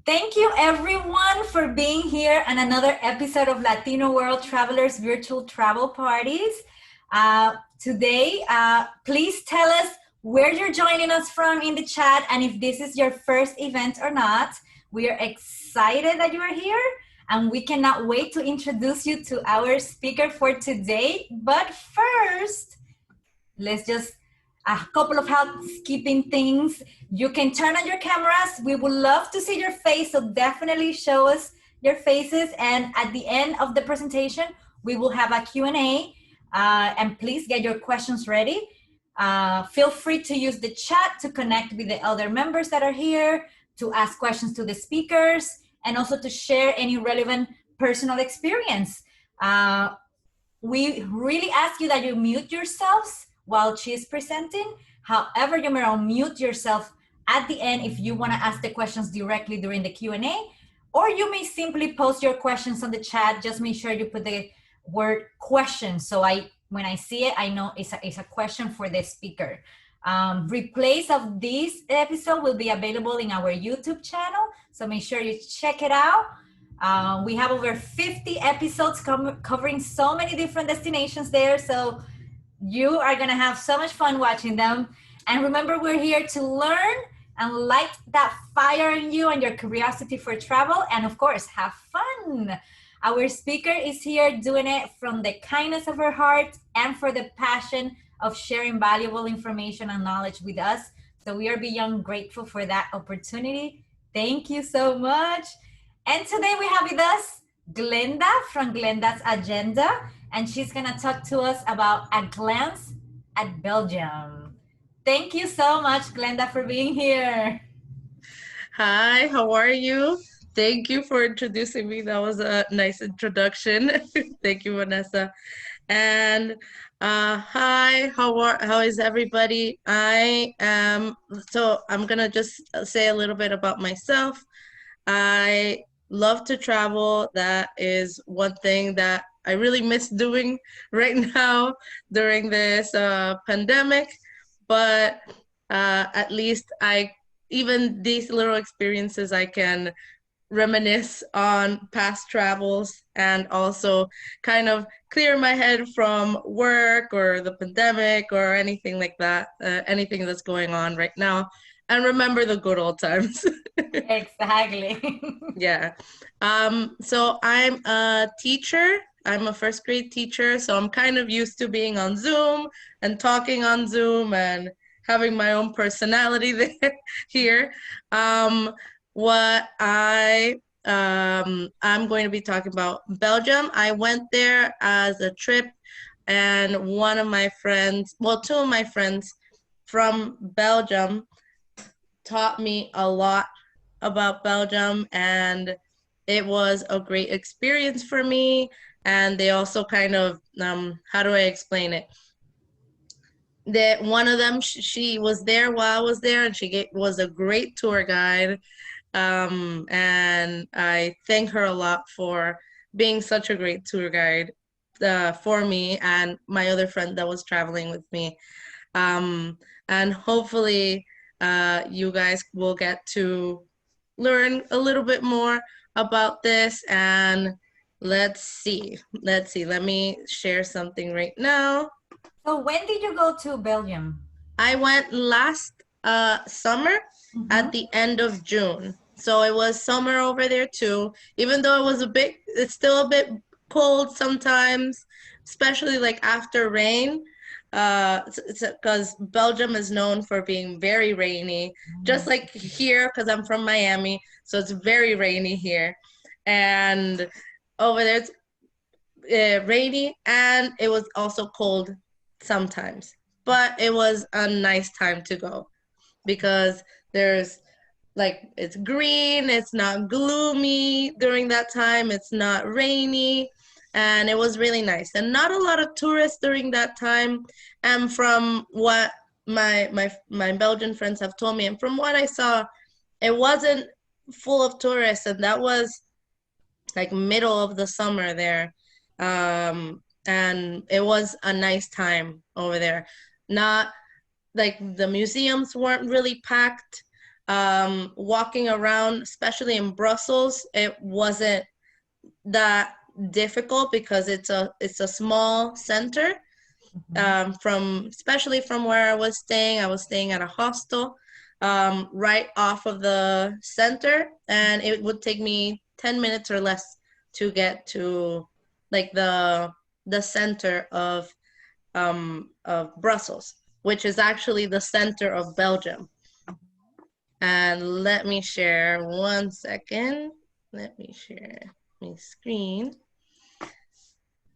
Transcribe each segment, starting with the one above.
Thank you everyone for being here on another episode of Latino World Travelers virtual travel parties. Today, please tell us where you're joining us from in the chat and if this is your first event or not. We are excited that you are here and we cannot wait to introduce you to our speaker for today. But first, let's just a couple of housekeeping things. You can turn on your cameras. We would love to see your face, so definitely show us your faces. And at the end of the presentation, we will have a Q&A. And please get your questions ready. Feel free to use the chat to connect with the other members that are here, to ask questions to the speakers, and also to share any relevant personal experience. We really ask you that you mute yourselves while she's presenting. However, you may unmute yourself at the end if you want to ask the questions directly during the Q&A, or you may simply post your questions on the chat. Just make sure you put the word question, so when I see it, I know it's a question for the speaker. Replays of this episode will be available in our YouTube channel, so make sure you check it out. We have over 50 episodes covering so many different destinations there, so you are gonna have so much fun watching them. And remember, we're here to learn and light that fire in you and your curiosity for travel, and of course, have fun. Our speaker is here doing it from the kindness of her heart and for the passion of sharing valuable information and knowledge with us. So we are beyond grateful for that opportunity. Thank you so much. And today we have with us Glenda from Glenda's Agenda, and she's gonna talk to us about a glance at Belgium. Thank you so much, Glenda, for being here. Hi, how are you? Thank you for introducing me. That was a nice introduction. Thank you, Vanessa. And hi, how is everybody? I'm gonna just say a little bit about myself. I love to travel. That is one thing that I really miss doing right now during this pandemic. But at least even these little experiences, I can reminisce on past travels and also kind of clear my head from work or the pandemic or anything like that, anything that's going on right now, and remember the good old times. Exactly. Yeah. So I'm a teacher. I'm a first grade teacher, so I'm kind of used to being on Zoom and talking on Zoom and having my own personality there here. What I'm going to be talking about Belgium. I went there as a trip, and one of my friends, well, two of my friends from Belgium taught me a lot about Belgium, and it was a great experience for me. And they also kind of, how do I explain it? That one of them, she was there while I was there, and was a great tour guide. And I thank her a lot for being such a great tour guide for me and my other friend that was traveling with me. And hopefully you guys will get to learn a little bit more about this. And let's see. Let me share something right now. So when did you go to Belgium? I went last summer at the end of June. So it was summer over there too. Even though it's still a bit cold sometimes, especially like after rain. Because Belgium is known for being very rainy, just like here, because I'm from Miami, so it's very rainy here. And over there it's rainy, and it was also cold sometimes. But it was a nice time to go because it's green, it's not gloomy during that time, it's not rainy, and it was really nice. And not a lot of tourists during that time. And from what my Belgian friends have told me, and from what I saw, it wasn't full of tourists, and that was like middle of the summer there. And it was a nice time over there. Not like the museums weren't really packed. Walking around, especially in Brussels, it wasn't that difficult because it's a small center. Especially from where I was staying at a hostel right off of the center, and it would take me 10 minutes or less to get to like the center of Brussels, which is actually the center of Belgium. And let me share 1 second. Let me share my screen.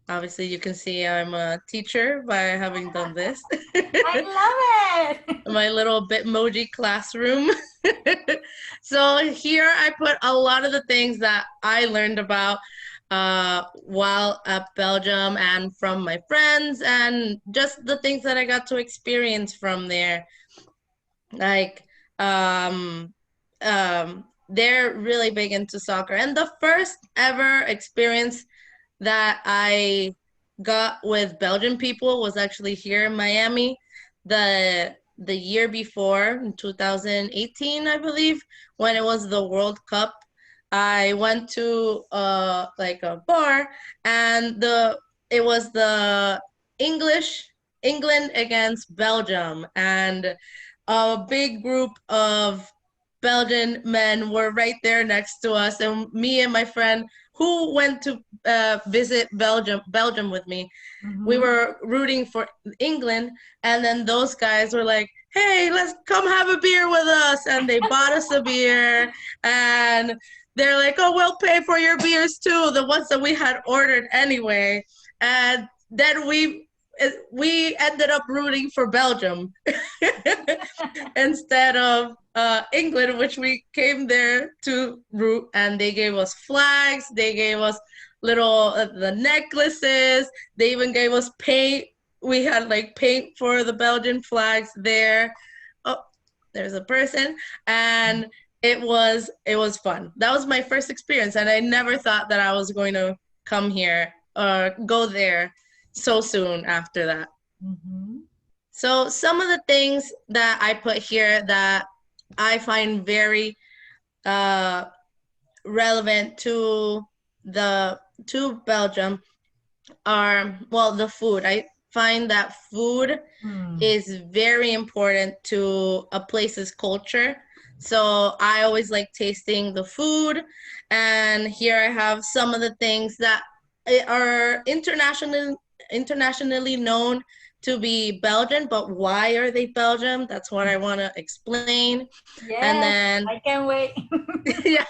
Obviously, you can see I'm a teacher by having done this. I love it. My little Bitmoji classroom. So here I put a lot of the things that I learned about while at Belgium and from my friends, and just the things that I got to experience from there. Like, um, they're really big into soccer. And the first ever experience that I got with Belgian people was actually here in Miami. The year before, in 2018, I believe, when it was the World Cup, I went to like a bar, and it was the England against Belgium, and a big group of Belgian men were right there next to us, and me and my friend who went to visit Belgium with me, we were rooting for England, and then those guys were like, "Hey, let's come have a beer with us," and they bought us a beer, and they're like, "Oh, we'll pay for your beers too," the ones that we had ordered anyway, and then we ended up rooting for Belgium instead of England, which we came there to root, and they gave us flags, they gave us little the necklaces, they even gave us paint. We had like paint for the Belgian flags there. Oh, there's a person, and it was fun. That was my first experience, and I never thought that I was going to come here or go there so soon after that. So some of the things that I put here that I find very relevant to Belgium are, well, the food. I find that food is very important to a place's culture. So I always like tasting the food, and here I have some of the things that are internationally known to be Belgian, but why are they Belgian? That's what I want to explain. Yes, and then I can't wait. yeah,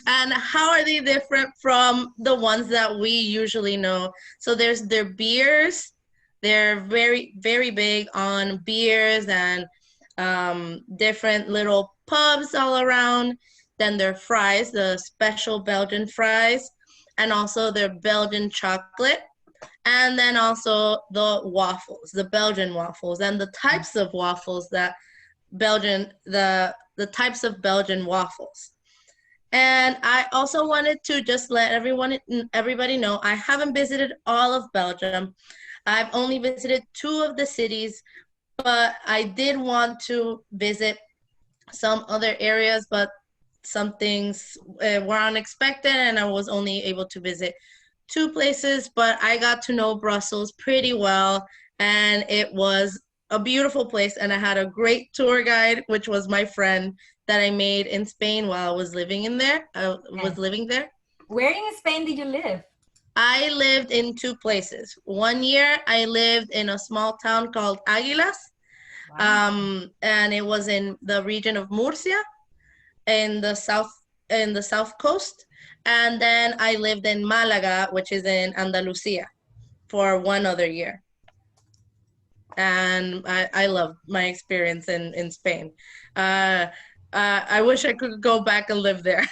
and how are they different from the ones that we usually know? So there's their beers. They're very, very big on beers and different little pubs all around. Then their fries, the special Belgian fries, and also their Belgian chocolate. And then also the waffles, the Belgian waffles, and the types of waffles that the types of Belgian waffles. And I also wanted to just let everybody know, I haven't visited all of Belgium. I've only visited 2 of the cities, but I did want to visit some other areas, but some things were unexpected, and I was only able to visit 2 places, but I got to know Brussels pretty well, and it was a beautiful place, and I had a great tour guide, which was my friend that I made in Spain while I was living there. Where in Spain did you live? I lived in 2 places. 1 year I lived in a small town called Águilas, and it was in the region of Murcia in the south coast. And then I lived in Malaga, which is in Andalusia, for 1 other year. And I loved my experience in Spain. I wish I could go back and live there.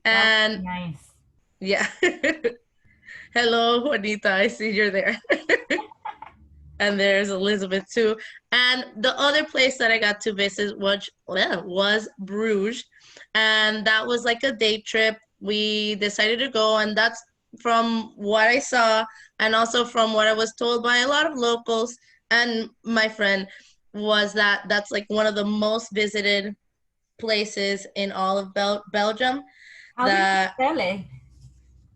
And nice. Yeah. Hello, Juanita. I see you're there. And there's Elizabeth too. And the other place that I got to visit was Bruges. And that was like a day trip. We decided to go, and that's from what I saw, and also from what I was told by a lot of locals and my friend. was that that's like one of the most visited places in all of Belgium. How do you That spell it?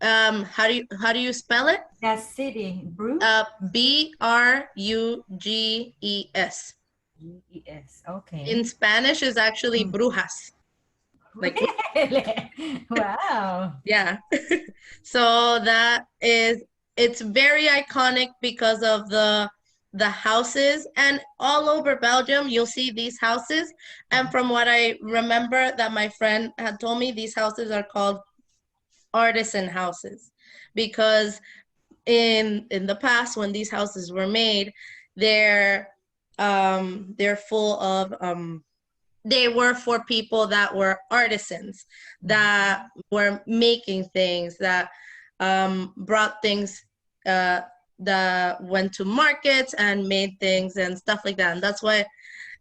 how do you spell it? That city, Bruges? Bruges. G-E-S. Okay. In Spanish is actually Mm. Brujas. Like Really? Wow. yeah. So that is it's very iconic because of the houses, and all over Belgium you'll see these houses. And from what I remember that my friend had told me, these houses are called artisan houses because in the past when these houses were made, they're they're full of they were for people that were artisans, that were making things, that brought things, uh, that went to markets and made things and stuff like that. And that's why,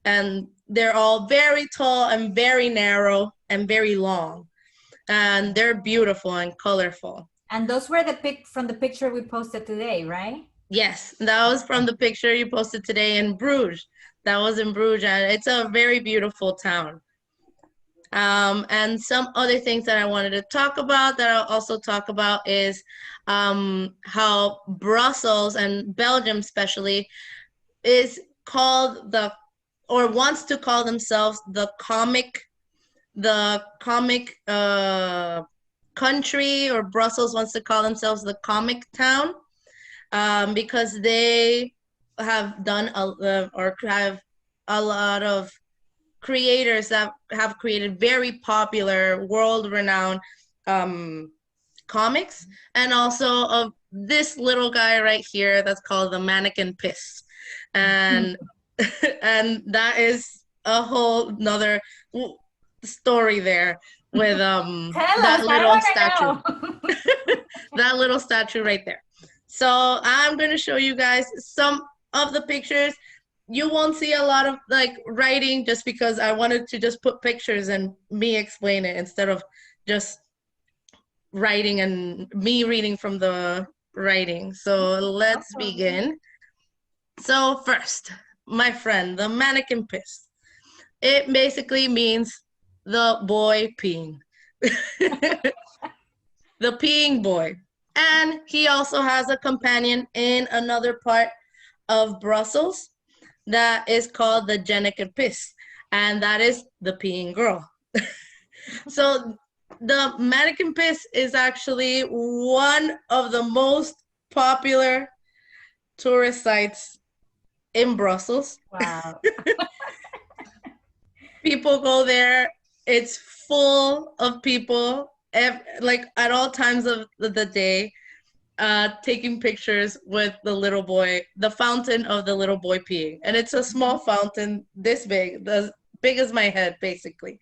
and they're all very tall and very narrow and very long. And they're beautiful and colorful. And those were the pic from the picture we posted today, right? Yes, that was from the picture you posted today in Bruges. That was in Bruges, and it's a very beautiful town. And some other things that I wanted to talk about that I'll also talk about is how Brussels and Belgium especially is called or wants to call themselves the comic country, or Brussels wants to call themselves the comic town, because they have done or have a lot of creators that have created very popular, world-renowned comics, and also of this little guy right here that's called the Mannequin Piss, and and that is a whole nother story there with Tell us, that I little statue, want to know. that little statue right there. So I'm going to show you guys some of the pictures. You won't see a lot of like writing just because I wanted to just put pictures and me explain it instead of just writing and me reading from the writing. So let's begin. So first, my friend, the Mannequin Piss. It basically means the boy peeing. The peeing boy. And he also has a companion in another part of Brussels that is called the Mannequin Piss, and that is the peeing girl. So the Mannequin Piss is actually one of the most popular tourist sites in Brussels. Wow. People go there. It's full of people, like at all times of the day, taking pictures with the little boy, the fountain of the little boy peeing. And it's a small fountain this big, as big as my head, basically.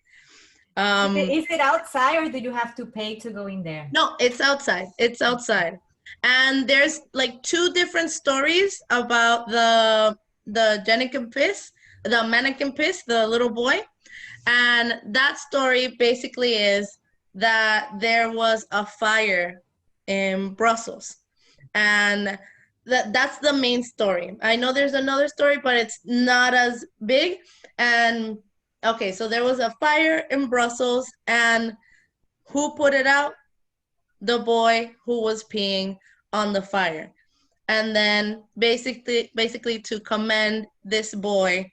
Is it outside or do you have to pay to go in there? No, it's outside. It's outside. And there's like two different stories about the Mannequin Piss, the little boy. And that story basically is that there was a fire in Brussels. And that's the main story. I know there's another story, but it's not as big. And okay, so there was a fire in Brussels, and who put it out? The boy who was peeing on the fire. And then basically to commend this boy,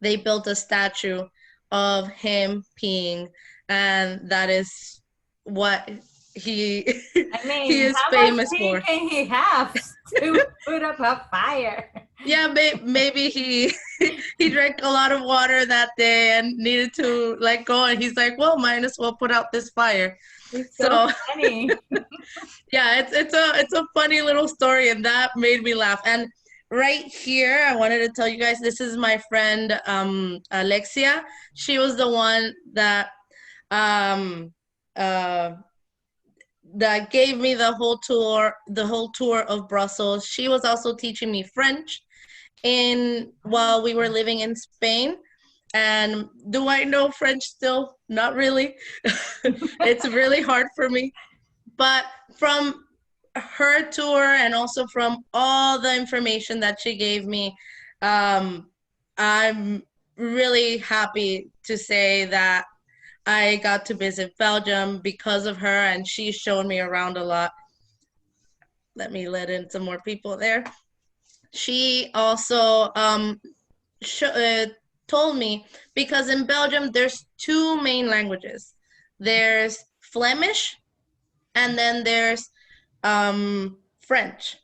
they built a statue of him peeing, and that is what he I mean, he is how much famous tea for. can he have to put up a fire? Yeah, maybe he he drank a lot of water that day and needed to let go, and he's like, well, might as well put out this fire. It's so So funny. yeah, it's a funny little story, and that made me laugh. And right here, I wanted to tell you guys, this is my friend Alexia. She was the one that um uh that gave me the whole tour of Brussels. She was also teaching me French while we were living in Spain. And do I know French still? Not really. It's really hard for me. But from her tour and also from all the information that she gave me, um, I'm really happy to say that I got to visit Belgium because of her, and she showed me around a lot. Let me let in some more people there. She also told me, because in Belgium there's two main languages. There's Flemish, and then there's French.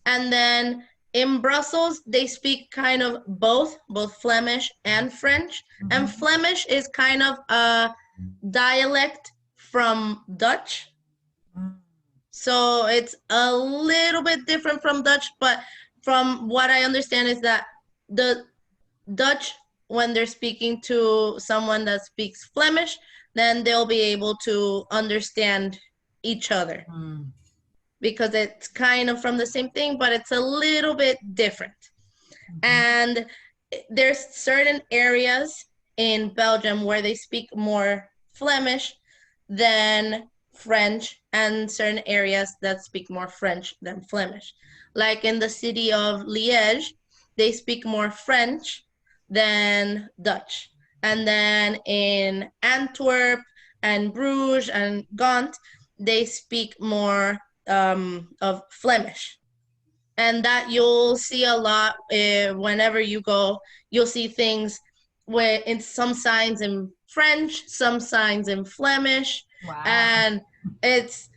And then in Brussels, they speak kind of both Flemish and French. And Flemish is kind of a dialect from Dutch. So it's a little bit different from Dutch, but from what I understand is that the Dutch, when they're speaking to someone that speaks Flemish, then they'll be able to understand each other. Because it's kind of from the same thing, but it's a little bit different. And there's certain areas in Belgium where they speak more Flemish than French, and certain areas that speak more French than Flemish. Like in the city of Liège, they speak more French than Dutch. And then in Antwerp and Bruges and Ghent, they speak more of Flemish. And that you'll see a lot whenever you go. You'll see things where it's some signs in French, some signs in Flemish. Wow. And it's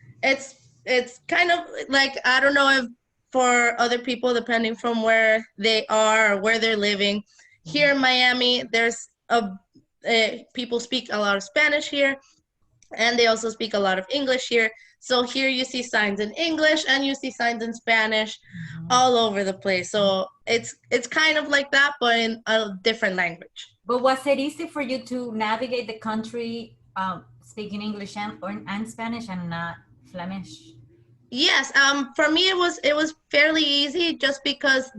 kind of like, I don't know if for other people, depending from where they are or where they're living. Here in Miami, there's people speak a lot of Spanish here, and they also speak a lot of English here. So here you see signs in English and you see signs in Spanish all over the place. So it's kind of like that, but in a different language. But was it easy for you to navigate the country speaking English and Spanish and not Flemish? Yes, for me it was fairly easy, just because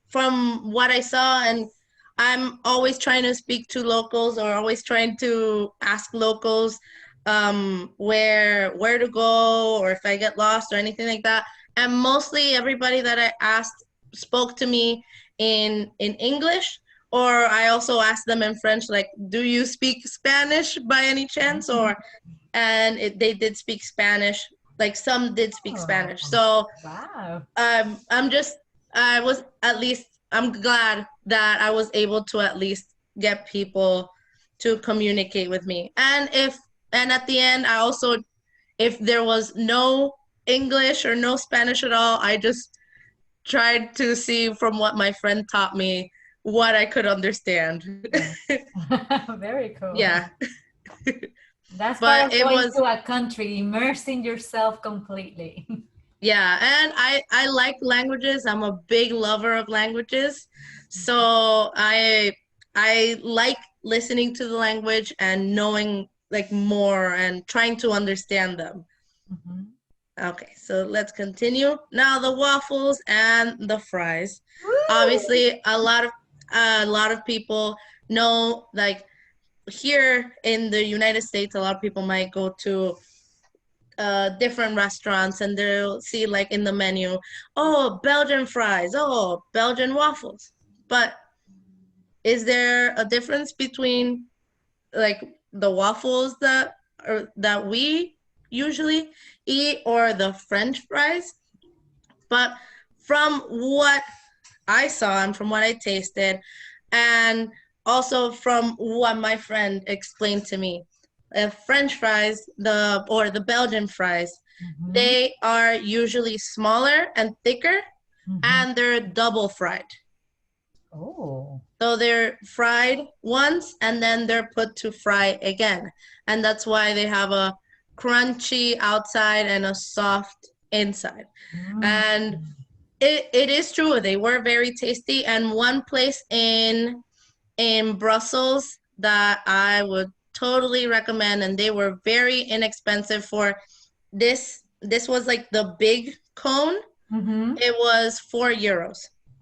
from what I saw, and I'm always trying to speak to locals, or always trying to ask locals where to go, or if I get lost or anything like that. And mostly everybody that I asked spoke to me in English, or I also asked them in French, like, do you speak Spanish by any chance? They did speak Spanish. Like, some did speak Spanish. So wow. I'm glad that I was able to at least get people to communicate with me. And at the end, I also, if there was no English or no Spanish at all, I just tried to see from what my friend taught me what I could understand. Very cool. Yeah. That's part of going to a country, immersing yourself completely. Yeah, and I like languages. I'm a big lover of languages. So I like listening to the language and knowing like more and trying to understand them. Okay, so let's continue. Now the waffles and the fries. Woo! Obviously, a lot of people know, like, here in the United States, a lot of people might go to different restaurants and they'll see, like, in the menu, oh, Belgian fries, oh, Belgian waffles. But is there a difference between, like, the waffles that we usually eat or the French fries? But from what I saw and from what I tasted, and also from what my friend explained to me, French fries, the Belgian fries, they are usually smaller and thicker, and they're double fried. Oh. So they're fried once and then they're put to fry again. And that's why they have a crunchy outside and a soft inside. And it is true, they were very tasty. And one place in Brussels that I would totally recommend, and they were very inexpensive for this was like the big cone. It was €4.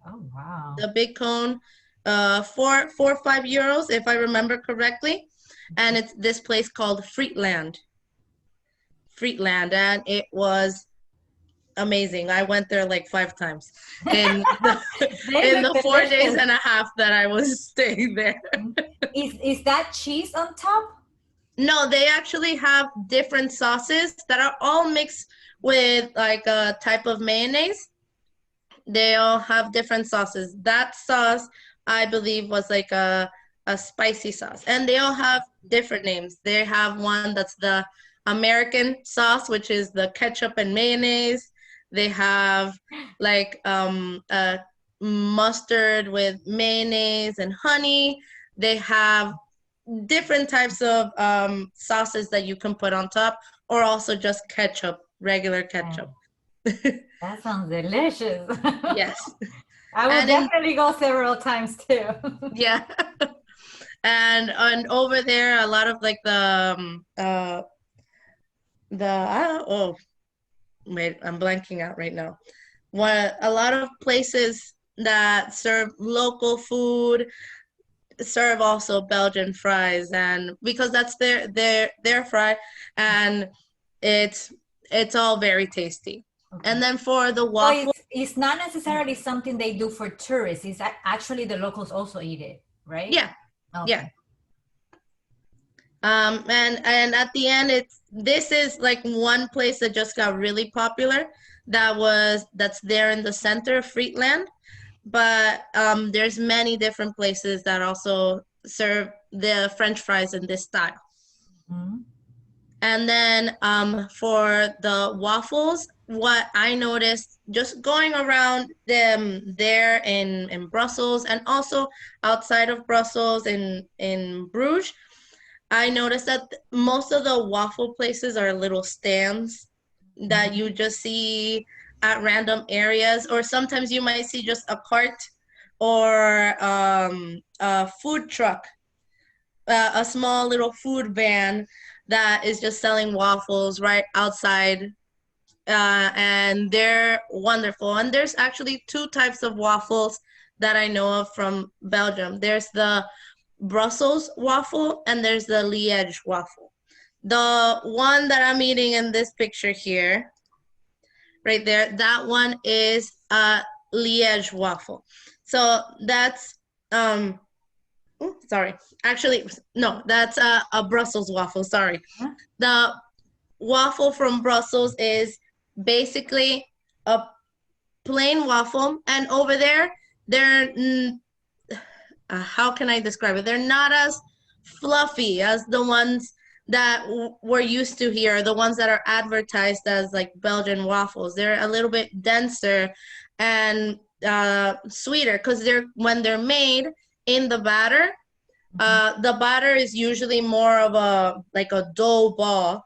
Oh wow. The big cone, 4 or 5 euros if I remember correctly. And it's this place called Frietland, and it was amazing. I went there like 5 times in the They in look the 4 days delicious. and a half that I was staying there. Is that cheese on top? No, they actually have different sauces that are all mixed with like a type of mayonnaise. They all have different sauces. That sauce, I believe, was like a spicy sauce. And they all have different names. They have one that's the American sauce, which is the ketchup and mayonnaise. They have like mustard with mayonnaise and honey. They have different types of sauces that you can put on top, or also just ketchup, regular ketchup. That sounds delicious. Yes. I will And in definitely go several times too. yeah. And over there a lot of like oh wait, I'm blanking out right now. What a lot of places that serve local food serve also Belgian fries, and because that's their fry, and it's it's all very tasty. Okay. And then for the So waffle, it's not necessarily something they do for tourists. It's actually the locals also eat it, right? yeah, yeah. Okay. And at the end, this is like one place that just got really popular. That's there in the center of Friedland, but there's many different places that also serve the French fries in this style. Mhm. And then for the waffles, what I noticed just going around them there in Brussels and also outside of Brussels in Bruges, I noticed that most of the waffle places are little stands that you just see at random areas, or sometimes you might see just a cart or a food truck, a small little food van that is just selling waffles right outside. And they're wonderful. And there's actually two types of waffles that I know of from Belgium. There's the Brussels waffle and there's the Liège waffle. The one that I'm eating in this picture here, right there, that one is a Liège waffle. So that's sorry. Actually, no, that's a Brussels waffle. Sorry. Huh? The waffle from Brussels is basically a plain waffle, and over there, they're how can I describe it? They're not as fluffy as the ones that we're used to here, the ones that are advertised as like Belgian waffles. They're a little bit denser and sweeter because when they're made in the batter. The batter is usually more of a dough ball,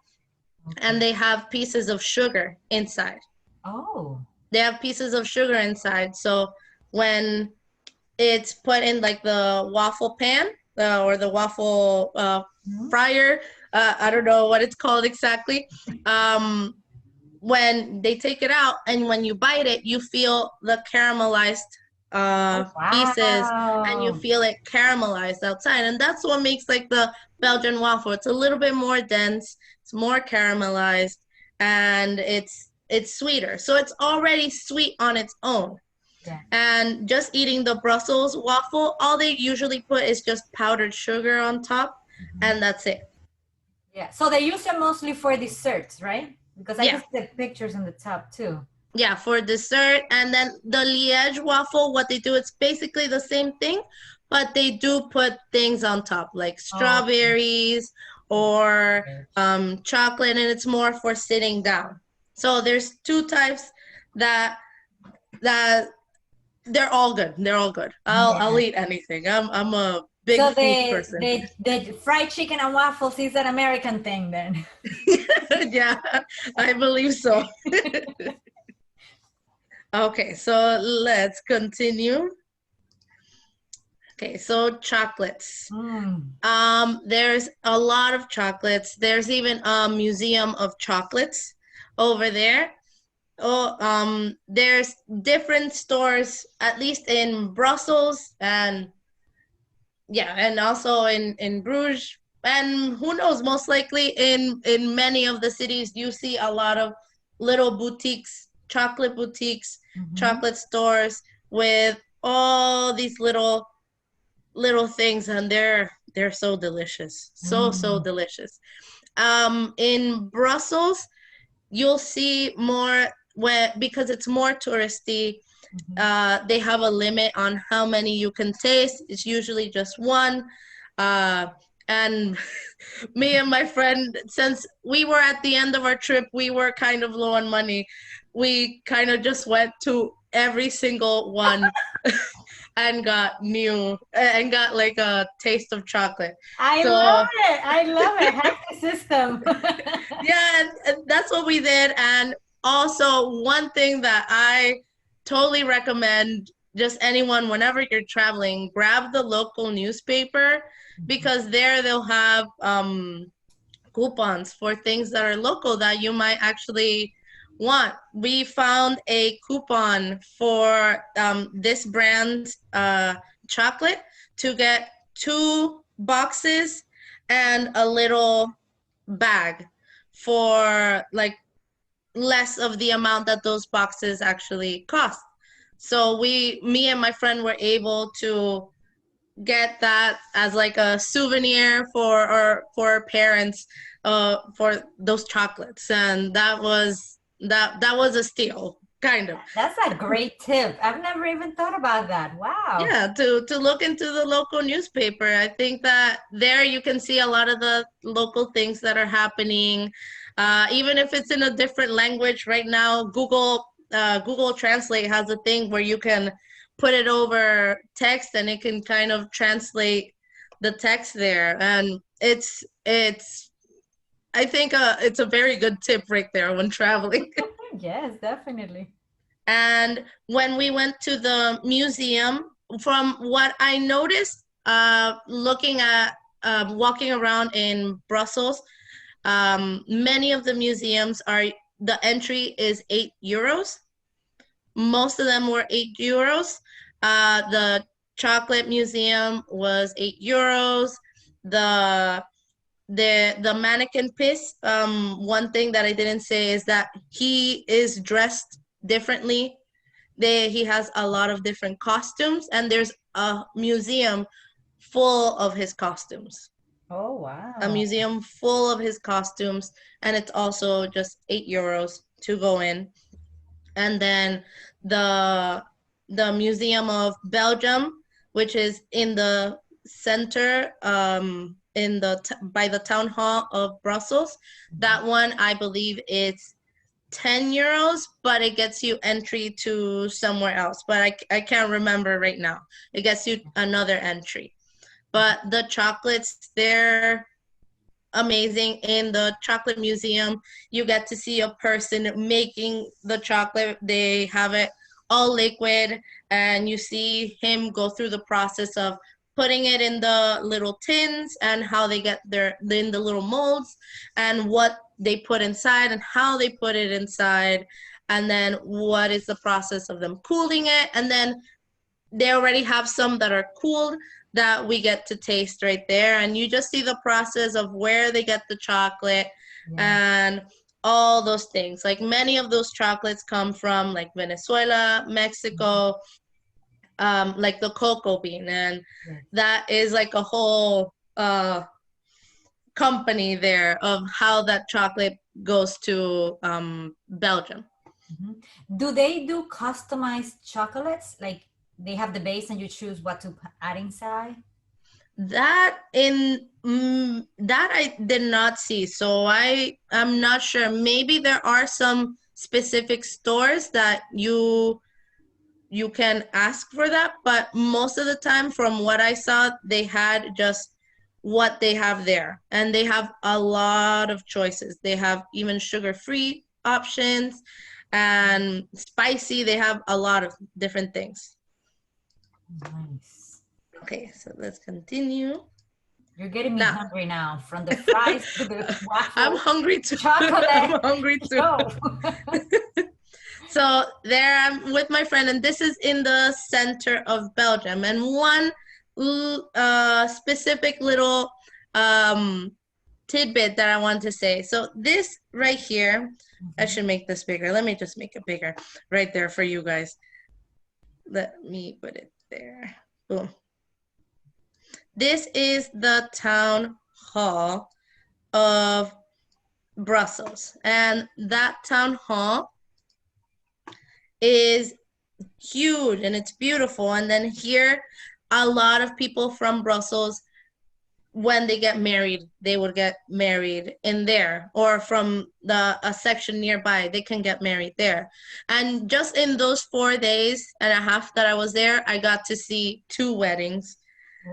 and they have pieces of sugar inside. Oh. They have pieces of sugar inside. So when it's put in like the waffle pan or the waffle Mhm. fryer, I don't know what it's called exactly. When they take it out and when you bite it, you feel the caramelized Oh, pieces, and you wow. feel it caramelized outside, and that's what makes like the Belgian waffle. It's a little bit more dense, it's more caramelized, and it's sweeter, so it's already sweet on its own. Yeah. And just eating the Brussels waffle, all they usually put is just powdered sugar on top, Mhm. and that's it. Yeah. So they use it mostly for desserts, right? Because I can Yeah. see the pictures on the top too. Yeah, for dessert. And then the Liège waffle, what they do, it's basically the same thing, but they do put things on top, like Oh, strawberries or okay. chocolate, and it's more for sitting down. So there's two types that that they're all good. They're all good. I'll Yeah. eat anything. I'm a big So food person. the fried chicken and waffles is an American thing then. Yeah, I believe so. Okay, so let's continue. Okay, so chocolates. Mm. There's a lot of chocolates. There's even a museum of chocolates over there. Oh, there's different stores, at least in Brussels and yeah, and also in Bruges. And who knows, most likely in many of the cities you see a lot of little boutiques chocolate boutiques, Mm-hmm. chocolate stores with all these little things, and they're so delicious, so Mm. delicious. In Brussels, you'll see more where, because it's more touristy, Mm-hmm. they have a limit on how many you can taste. It's usually just one. Uh, and me and my friend, since we were at the end of our trip, we were kind of low on money. We kind of just went to every single one and got like a taste of chocolate. I love So it. I love it. Hack the system. yeah, and that's what we did. And also, one thing that I totally recommend just anyone, whenever you're traveling, grab the local newspaper, because there they'll have coupons for things that are local that you might actually want. We found a coupon for this brand chocolate to get 2 boxes and a little bag for like less of the amount that those boxes actually cost. So me and my friend were able to get that as like a souvenir for our parents for those chocolates, and that was a steal, kind of. That's a great tip. I've never even thought about that. Wow. Yeah, to look into the local newspaper. I think that there you can see a lot of the local things that are happening, even if it's in a different language. Right now, Google Translate has a thing where you can put it over text, and it can kind of translate the text there, and it's I think it's a very good tip right there when traveling. Yes, definitely. And when we went to the museum, from what I noticed, looking at walking around in Brussels, many of the museums are the entry is €8. Most of them were €8. The chocolate museum was €8. The the mannequin piece. One thing that I didn't say is that he is dressed differently. He has a lot of different costumes, and there's a museum full of his costumes. Oh, A wow. museum full of his costumes, and it's also just €8 to go in. And then the the Museum of Belgium, which is in the center, in the by the town hall of Brussels. That one, I believe, it's €10, but it gets you entry to somewhere else. But I can't remember right now. It gets you another entry. But the chocolates, they're amazing. In the chocolate museum, you get to see a person making the chocolate. They have it all liquid, and you see him go through the process of putting it in the little tins, and how they get in the little molds, and what they put inside and how they put it inside, and then what is the process of them cooling it. And then they already have some that are cooled that we get to taste right there, and you just see the process of where they get the chocolate Yeah. and all those things. Like, many of those chocolates come from like Venezuela, Mexico, like the cocoa bean, and Yes. that is like a whole company there of how that chocolate goes to Belgium. Mhm. Do they do customized chocolates? Like they have the base and you choose what to add inside? That I did not see, so I'm not sure. Maybe there are some specific stores that you can ask for that, but most of the time, from what I saw, they had just what they have there, and they have a lot of choices. They have even sugar-free options and spicy. They have a lot of different things. Nice. Okay, so let's continue. You're getting me Now, hungry now, from the fries to the I'm waffles, hungry too. chocolate. I'm hungry too. Go. So there I'm with my friend, and this is in the center of Belgium. And one specific little um, tidbit that I want to say. So this right here, I should make this bigger. Let me just make it bigger right there for you guys. Let me put it there. Boom. This is the town hall of Brussels. And that town hall is huge and it's beautiful. And then here, a lot of people from Brussels, when they get married, they would get married in there, or from a section nearby, they can get married there. And just in those 4 days and a half that I was there, I got to see 2 weddings.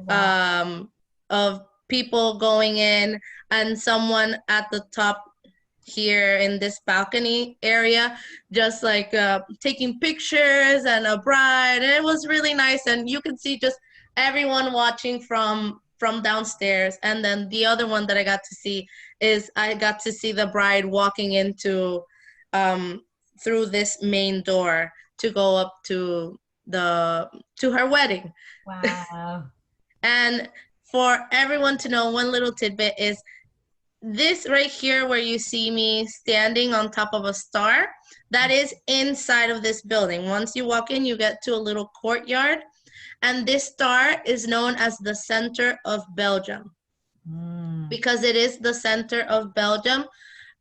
Wow. Of people going in, and someone at the top here in this balcony area, just like taking pictures, and a bride. And it was really nice, and you could see just everyone watching from downstairs. And then the other one that I got to see is I got to see the bride walking into through this main door to go up to her wedding. Wow. And for everyone to know, one little tidbit is this right here where you see me standing on top of a star, that is inside of this building. Once you walk in, you get to a little courtyard, and this star is known as the center of Belgium because it is the center of Belgium.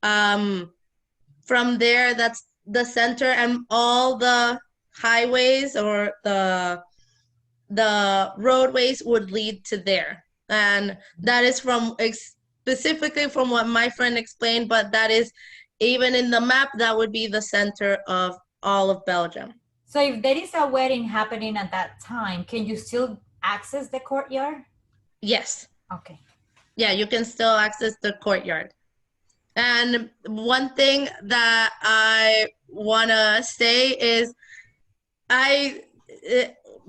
From there, that's the center, and all the highways or the roadways would lead to there. And that is specifically from what my friend explained, but that is, even in the map, that would be the center of all of Belgium. So if there is a wedding happening at that time, can you still access the courtyard? Yes. Okay. Yeah, you can still access the courtyard. And one thing that I want to say is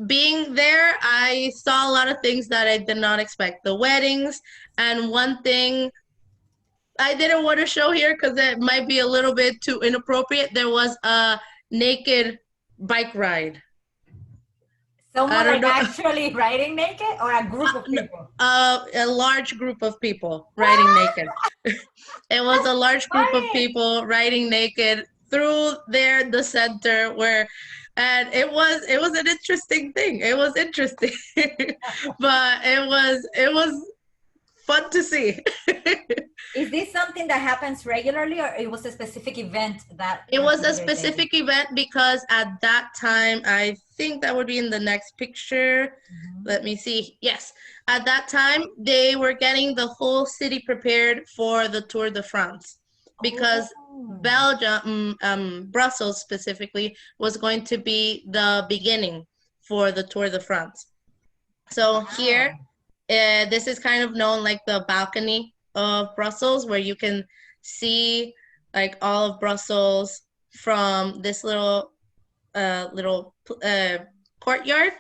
being there, I saw a lot of things that I did not expect. The weddings, and one thing I didn't want to show here because it might be a little bit too inappropriate. There was a naked bike ride. Someone like actually riding naked, or a group of people? A large group of people riding naked. It was a large group of people riding naked through there, the center where. And it was an interesting thing. It was interesting, but it was fun to see. Is this something that happens regularly, or it was a specific event that? It was a specific event because at that time, I think that would be in the next picture. Let me see. Yes, at that time they were getting the whole city prepared for the Tour de France, because Belgium, Brussels specifically, was going to be the beginning for the Tour de France. So here, this is kind of known like the balcony of Brussels, where you can see like all of Brussels from this little courtyard.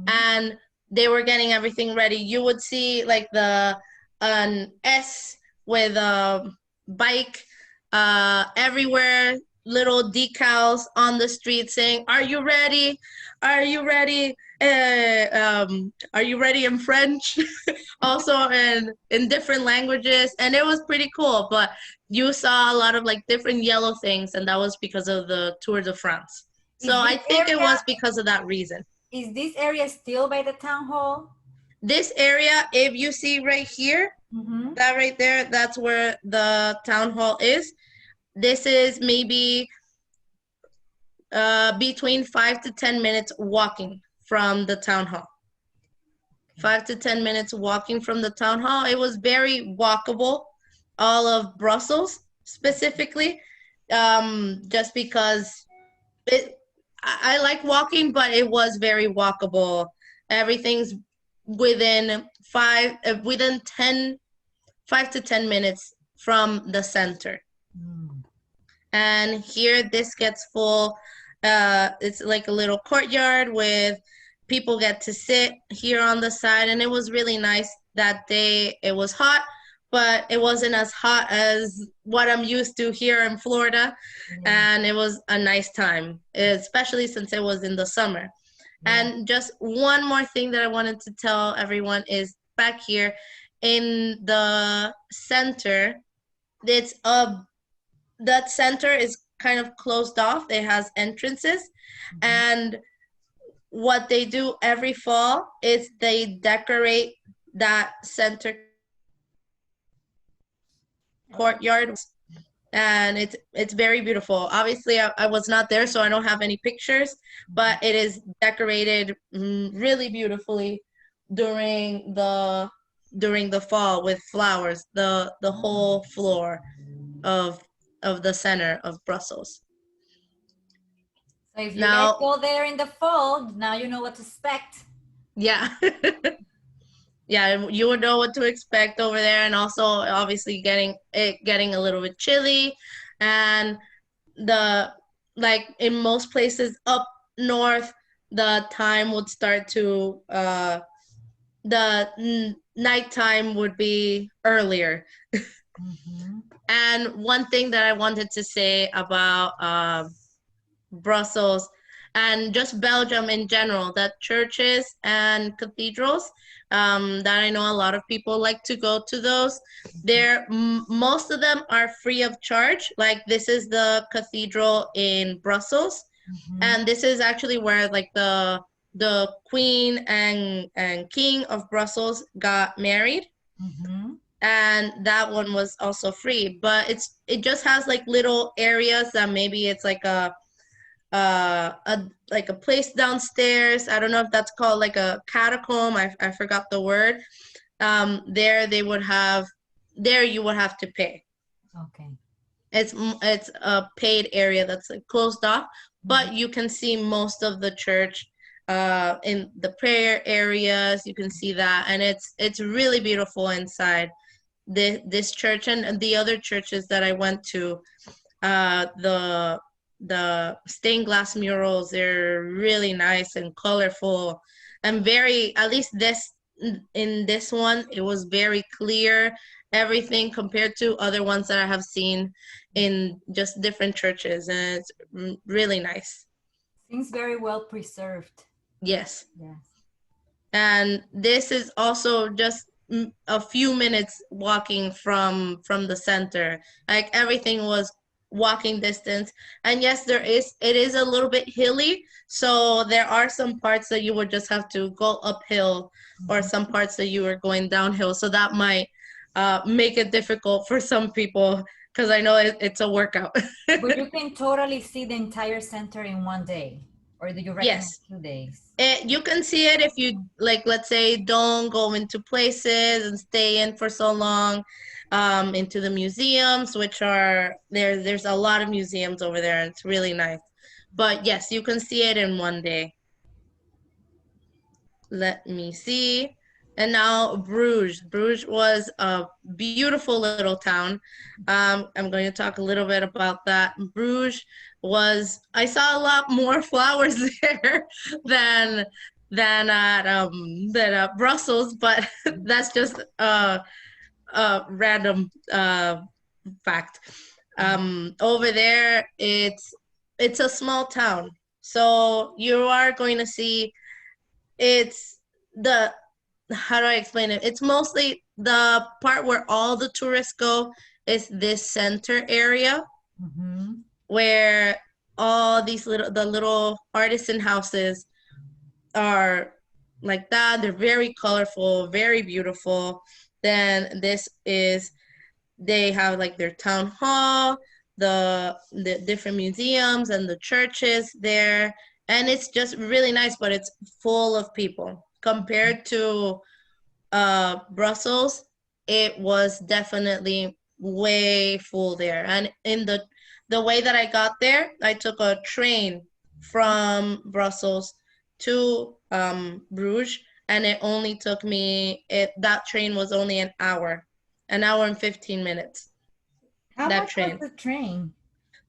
And they were getting everything ready. You would see like an S with a bike everywhere, little decals on the street saying, "Are you ready? Are you ready? Are you ready?" in French, also in different languages. And it was pretty cool. But you saw a lot of like different yellow things, and that was because of the Tour de France. So I think it was because of that reason. Is this area still by the town hall? This area, if you see right here, that right there, that's where the town hall is. This is maybe between 5 to 10 minutes walking from the town hall. 5 to 10 minutes walking from the town hall. It was very walkable, all of Brussels specifically, just because I like walking, but it was very walkable. Everything's within 5 to 10 minutes from the center. And here this gets full. It's like a little courtyard with people get to sit here on the side. And it was really nice that day. It was hot, but it wasn't as hot as what I'm used to here in Florida. And it was a nice time, especially since it was in the summer. And just one more thing that I wanted to tell everyone is back here in the center, it's that center is kind of closed off. It has entrances, and what they do every fall is they decorate that center courtyard, and it's very beautiful. Obviously, I was not there, so I don't have any pictures, but it is decorated really beautifully during the fall with flowers, the whole floor of the center of Brussels. So if you guys Now, go there in the fall, now you know what to expect. yeah. Yeah, you would know what to expect over there, and also obviously getting a little bit chilly, and the like in most places up north, the time would start to nighttime would be earlier. And one thing that I wanted to say about Brussels and just Belgium in general, that churches and cathedrals, that I know a lot of people like to go to those. Most of them are free of charge. Like this is the cathedral in Brussels, and this is actually where like the queen and king of Brussels got married. And that one was also free, but it just has like little areas that maybe it's like like a place downstairs. I don't know if that's called like a catacomb. I forgot the word. There you would have to pay. Okay. It's a paid area that's like closed off, but you can see most of the church in the prayer areas. You can see that, and it's really beautiful inside this church and the other churches that I went to. The stained glass murals, they're really nice and colorful and very, at least in this one, it was very clear, everything compared to other ones that I have seen in just different churches, and it's really nice. Seems very well preserved. Yes. Yes. And this is also just a few minutes walking from the center. Like everything was walking distance. And yes, it is a little bit hilly, so there are some parts that you would just have to go uphill, or some parts that you are going downhill, so that might make it difficult for some people, because I know it's a workout. But you can totally see the entire center in one day, or do you recommend Yes. 2 days? You can see it if you, like, let's say, don't go into places and stay in for so long, into the museums, which are there's a lot of museums over there, and it's really nice. But yes, you can see it in one day. Let me see. And now Bruges. Bruges was a beautiful little town. I'm going to talk a little bit about that. Bruges I saw a lot more flowers there than than Brussels, but that's just a random fact. Over there, it's a small town, so you are going to see it's the how do I explain it? It's mostly the part where all the tourists go is this center area, where all these the little artisan houses are like that. They're very colorful, very beautiful. Then they have like their town hall, the different museums and the churches there, and it's just really nice, but it's full of people compared to Brussels. It was definitely way full there, and in the way that I got there, I took a train from Brussels to Bruges, and it only took me that train was only an hour and 15 minutes. How That much train. was the train?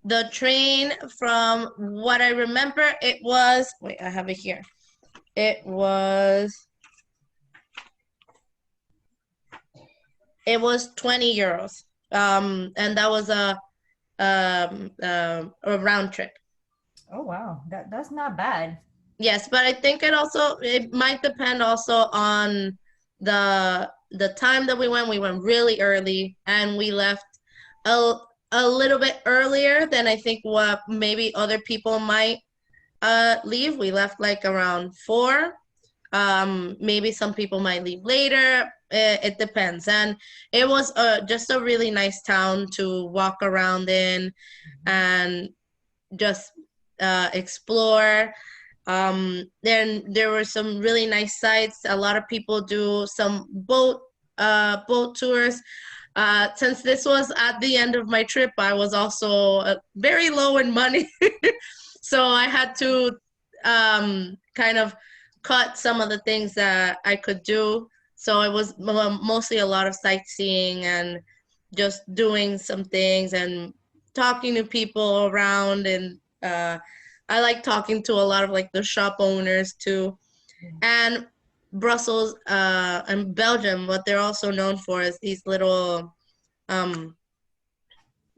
The train, from what I remember, it was, wait, I have it here. It was 20 euros. And that was a round trip. Oh wow, that's not bad. Yes, but I think it might depend also on the the time that we went really early, and we left a, a little bit earlier than I think what maybe other people might leave. We left like around 4. Maybe some people might leave later. It depends. And it was just a really nice town to walk around in and just explore. Then there were some really nice sites. A lot of people do some boat tours. Since this was at the end of my trip, I was also very low in money. So I had to kind of cut some of the things that I could do. So it was mostly a lot of sightseeing and just doing some things and talking to people around. And I like talking to a lot of like the shop owners too. And Brussels and Belgium, what they're also known for is these little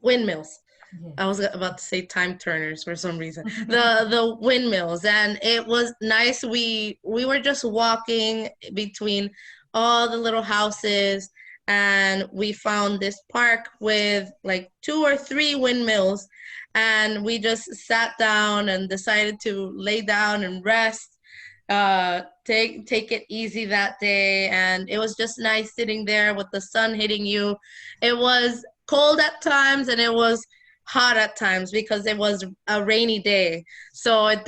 windmills. Yeah. I was about to say time turners for some reason. The windmills, and it was nice. We were just walking between all the little houses, and we found this park with like 2 or 3 windmills, and we just sat down and decided to lay down and rest, take it easy that day. And it was just nice sitting there with the sun hitting you. It was cold at times and it was hot at times because it was a rainy day, so it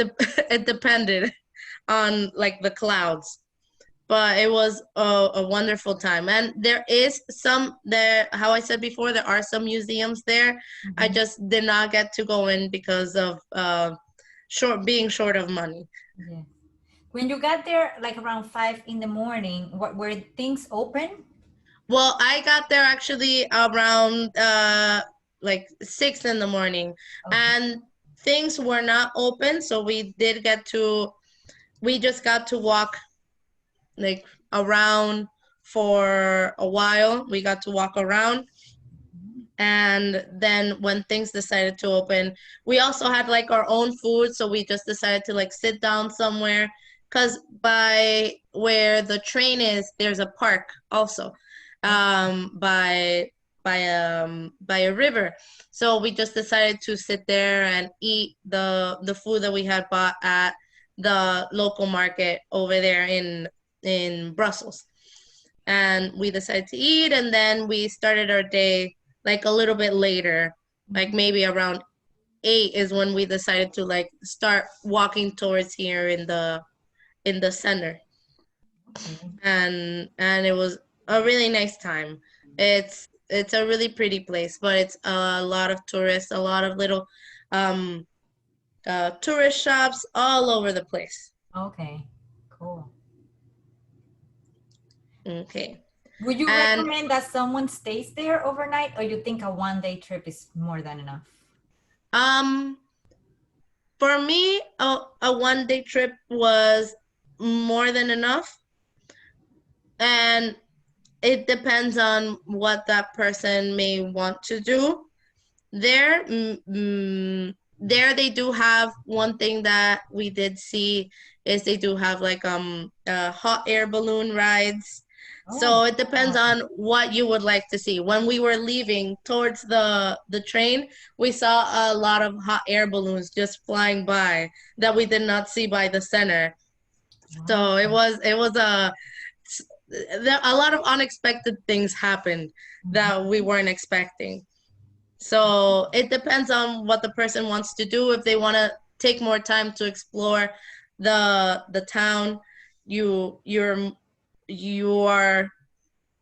depended on like the clouds. But it was a wonderful time. And there is some there, how I said before, there are some museums there. Mm-hmm. I just did not get to go in because of being short of money. Yeah. When you got there, like around 5 in the morning, what were things open? Well, I got there actually around like 6 in the morning, Okay. and things were not open, so we just got to walk like around for a while. We got to walk around, and then when things decided to open, we also had like our own food, so we just decided to like sit down somewhere, because by where the train is, there's a park also, by a river. So we just decided to sit there and eat the food that we had bought at the local market over there in Brussels. And we decided to eat, and then we started our day like a little bit later, like maybe around 8 is when we decided to like start walking towards here in the center. And it was a really nice time. It's a really pretty place, but it's a lot of tourists, a lot of little tourist shops all over the place. Okay, cool. Okay. Would you recommend that someone stays there overnight, or you think a one-day trip is more than enough? For me, a one-day trip was more than enough. And it depends on what that person may want to do. There they do have one thing that we did see is they do have like hot air balloon rides. So it depends on what you would like to see. When we were leaving towards the train, we saw a lot of hot air balloons just flying by that we did not see by the center. So it was a lot of unexpected things happened that we weren't expecting. So it depends on what the person wants to do. If they want to take more time to explore the town, you are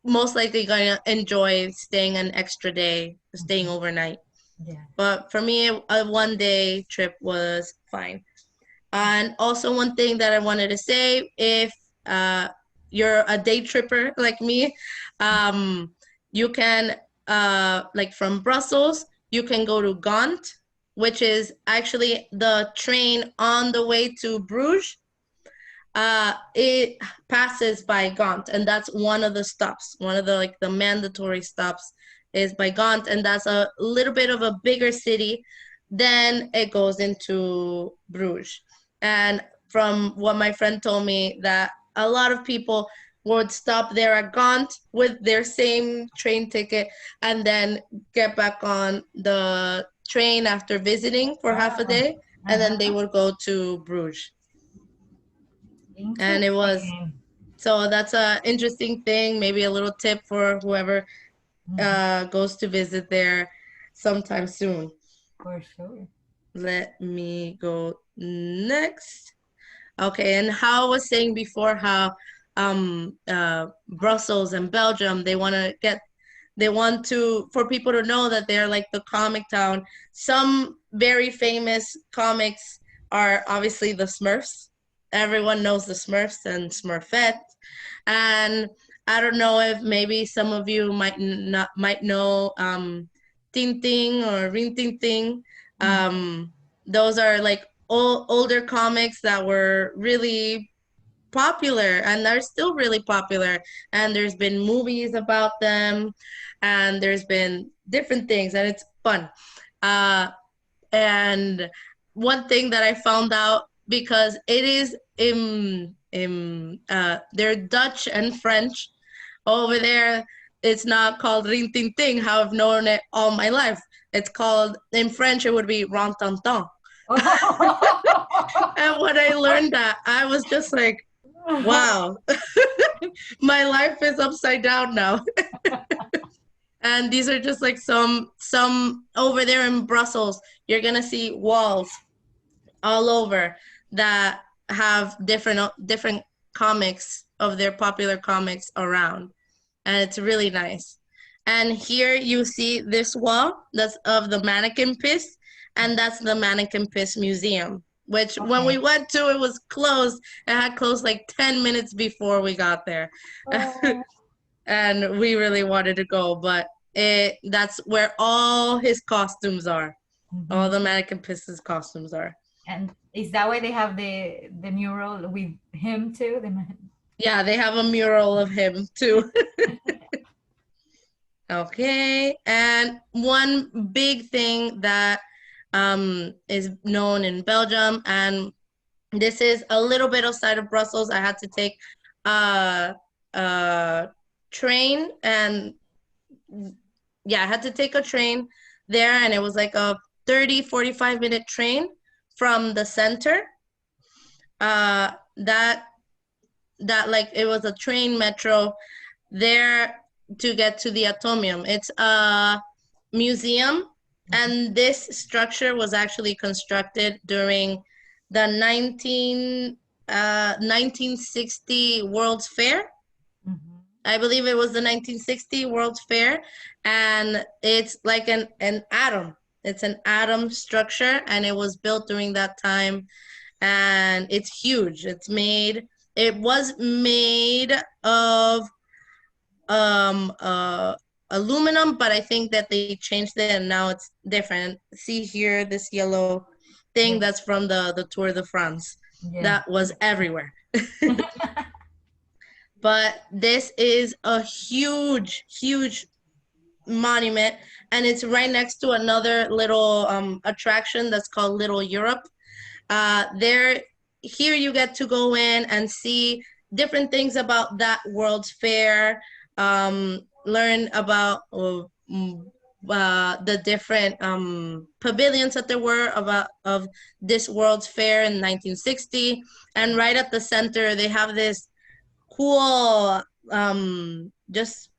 most likely going to enjoy staying an extra day, staying overnight. Yeah. But for me, a one-day trip was fine. And also one thing that I wanted to say, if you're a day tripper like me, you can, like from Brussels, you can go to Ghent, which is actually the train on the way to Bruges. It passes by Ghent, and that's one of the stops. One of the mandatory stops is by Ghent, and that's a little bit of a bigger city. Then it goes into Bruges. And from what my friend told me, that a lot of people would stop there at Gant with their same train ticket and then get back on the train after visiting for half a Oh, day, and then they uh-huh. would go to Bruges. And it was, Interesting. so that's a interesting thing, maybe a little tip for whoever Mhm. goes to visit there sometime soon. For sure. Let me go next. Okay, and how I was saying before, how Brussels and Belgium, they want to for people to know that they're like the comic town. Some very famous comics are obviously the Smurfs. Everyone knows the Smurfs and Smurfette. And I don't know if maybe some of you might know Ting Ting or Ring Ting Ting. Mhm. Those are like older comics that were really popular and they're still really popular, and there's been movies about them, and there's been different things, and it's fun. And one thing that I found out, because it is they're Dutch and French over there, it's not called ring ting ting how I've known it all my life. It's called, in French it would be ren-ton-ton. And when I learned that, I was just like, wow, my life is upside down now. And these are just like some over there in Brussels, you're gonna see walls all over that have different comics of their popular comics around. And it's really nice. And here you see this wall that's of the Mannequin Piss, and that's the Mannequin Piss Museum, which when we Okay. went to, it was closed. It had closed like 10 minutes before we got there. Oh. And we really wanted to go, but that's where all his costumes are. All Mhm. the Mannequin Piss's costumes are. And is that why they have the mural with him too? Yeah, they have a mural of him too. Okay, and one big thing that is known in Belgium, and this is a little bit outside of Brussels. I had to take a train, and yeah, I had to take a train there, and it was like a 30-45 minute train from the center. Uh, that like it was a train metro there to get to the Atomium. It's a museum, and this structure was actually constructed during the 1960 World's Fair. Mhm. I believe it was the 1960 World's Fair, and it's like an atom. It's an atom structure, and it was built during that time, and it's huge. It was made of um uh aluminum, but I think that they changed it and now it's different. See here, this yellow thing Yeah. that's from the Tour de France Yeah. that was everywhere. But this is a huge monument, and it's right next to another little attraction that's called Little Europe. There, here you get to go in and see different things about that World's Fair, learn about the different pavilions that there were about of this World's Fair in 1960. And right at the center, they have this cool just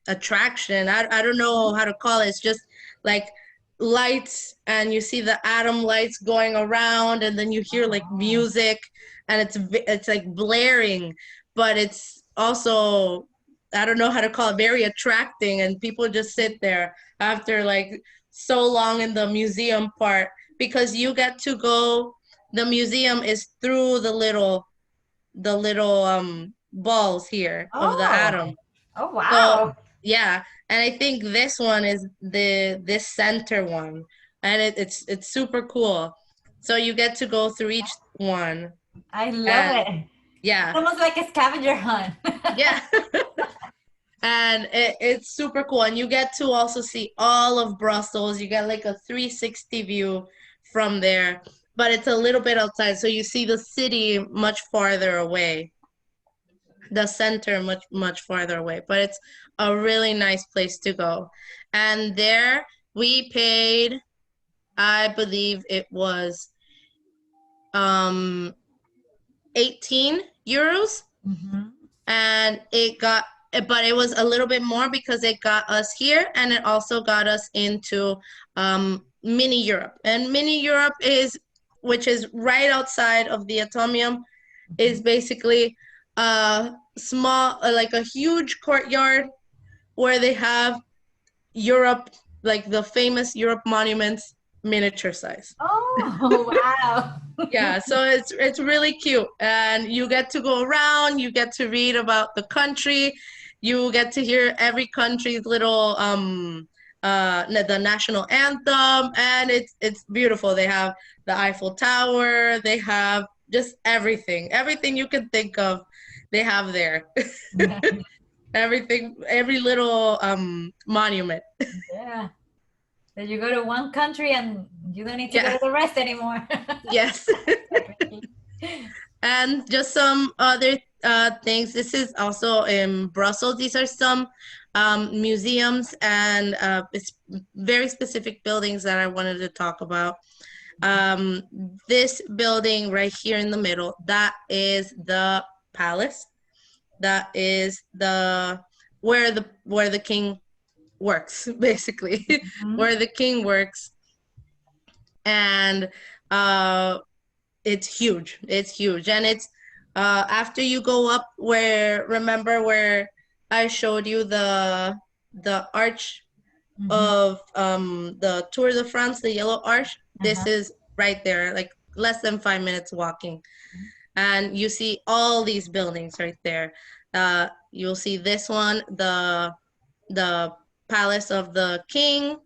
attraction. I don't know how to call it. It's just like lights, and you see the atom lights going around, and then you hear Oh, like wow. music, and it's like blaring, but it's also, I don't know how to call it, very attracting, and people just sit there after like so long in the museum part, because you get to go, the museum is through the little balls here of the Oh, atom. oh, So wow. yeah, and I think this one is this center one, and it's super cool. So you get to go through each one, I love and it. It's yeah, almost like a scavenger hunt. yeah, and it's super cool. And you get to also see all of Brussels. You get like a 360 view from there, but it's a little bit outside, so you see the city much farther away. the center much farther away, but it's a really nice place to go. And there we paid, I believe it was 18 euros, and but it was a little bit more because it got us here, and it also got us into mini Europe. And mini Europe which is right outside of the Atomium, is basically a small, like a huge courtyard where they have Europe, like the famous Europe monuments, miniature size. Oh, wow. Yeah, so it's really cute, and you get to go around, you get to read about the country, you get to hear every country's little the national anthem, and it's beautiful. They have the Eiffel Tower, they have just everything you can think of, they have there. Everything, every little monument. Yeah. So you go to one country and you don't need to go Yeah. to the rest anymore. Yes. And just some other things. This is also in Brussels. These are some museums and it's very specific buildings that I wanted to talk about. This building right here in the middle, that is the palace. That is where the king works, basically. Where the king works. And it's huge. And it's after you go up, remember where I showed you the arch of the Tour de France, the yellow arch? This is right there, like less than 5 minutes walking. And you see all these buildings right there. You'll see this one, the palace of the king,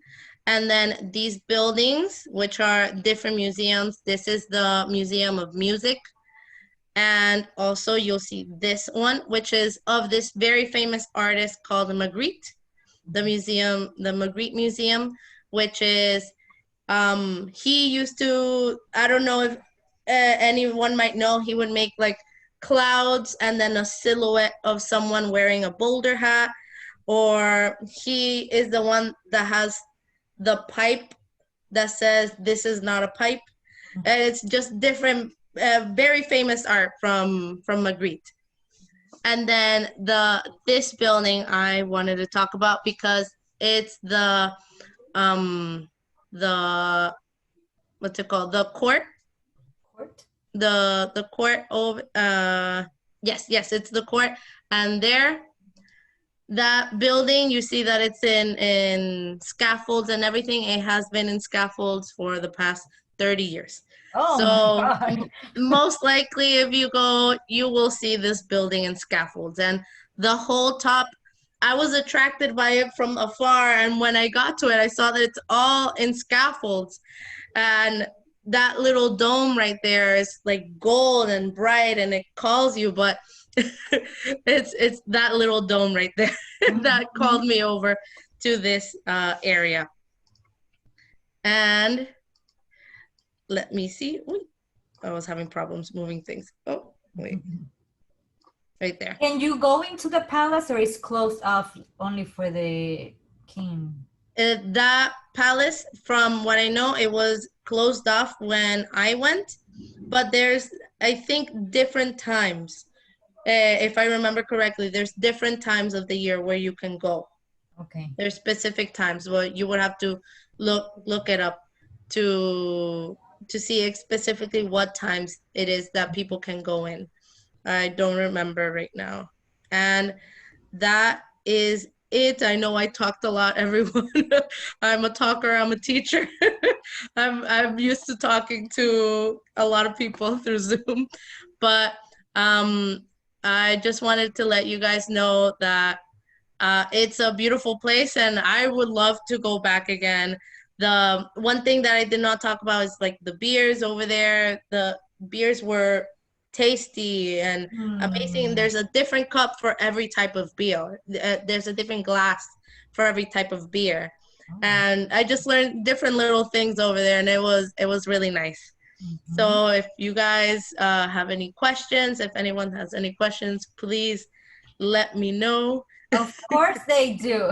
and then these buildings, which are different museums. This is the Museum of Music. And also you'll see this one, which is of this very famous artist called Magritte, the Magritte Museum, which is, he used to, I don't know if anyone might know, he would make like clouds and then a silhouette of someone wearing a boulder hat, or he is the one that has the pipe that says "This is not a pipe," and it's just different, very famous art from Magritte. And then this building I wanted to talk about because it's the what's it called? The court. The court of yes, it's the court. And there, that building, you see that it's in scaffolds and everything. It has been in scaffolds for the past 30 years. Oh, so most likely if you go, you will see this building in scaffolds. And the whole top, I was attracted by it from afar, and when I got to it, I saw that it's all in scaffolds. And that little dome right there is like gold and bright, and it calls you, but it's that little dome right there that called me over to this area. And let me see. Wait, I was having problems moving things. Oh, wait. Right there. Can you go into the palace, or is closed off only for the king? That palace, from what I know, it was closed off when I went, but there's, I think, different times. If I remember correctly, there's different times of the year where you can go. Okay. There's specific times where you would have to look it up to see specifically what times it is that people can go in. I don't remember right now. And that is it. I know I talked a lot, everyone. I'm a talker, I'm a teacher. I'm used to talking to a lot of people through Zoom. But I just wanted to let you guys know that it's a beautiful place, and I would love to go back again. The one thing that I did not talk about is like the beers over there. The beers were tasty and amazing. There's a different cup for every type of beer. There's a different glass for every type of beer. And I just learned different little things over there, and it was really nice. Mhm. So if you guys have any questions, if anyone has any questions, please let me know. Of course they do.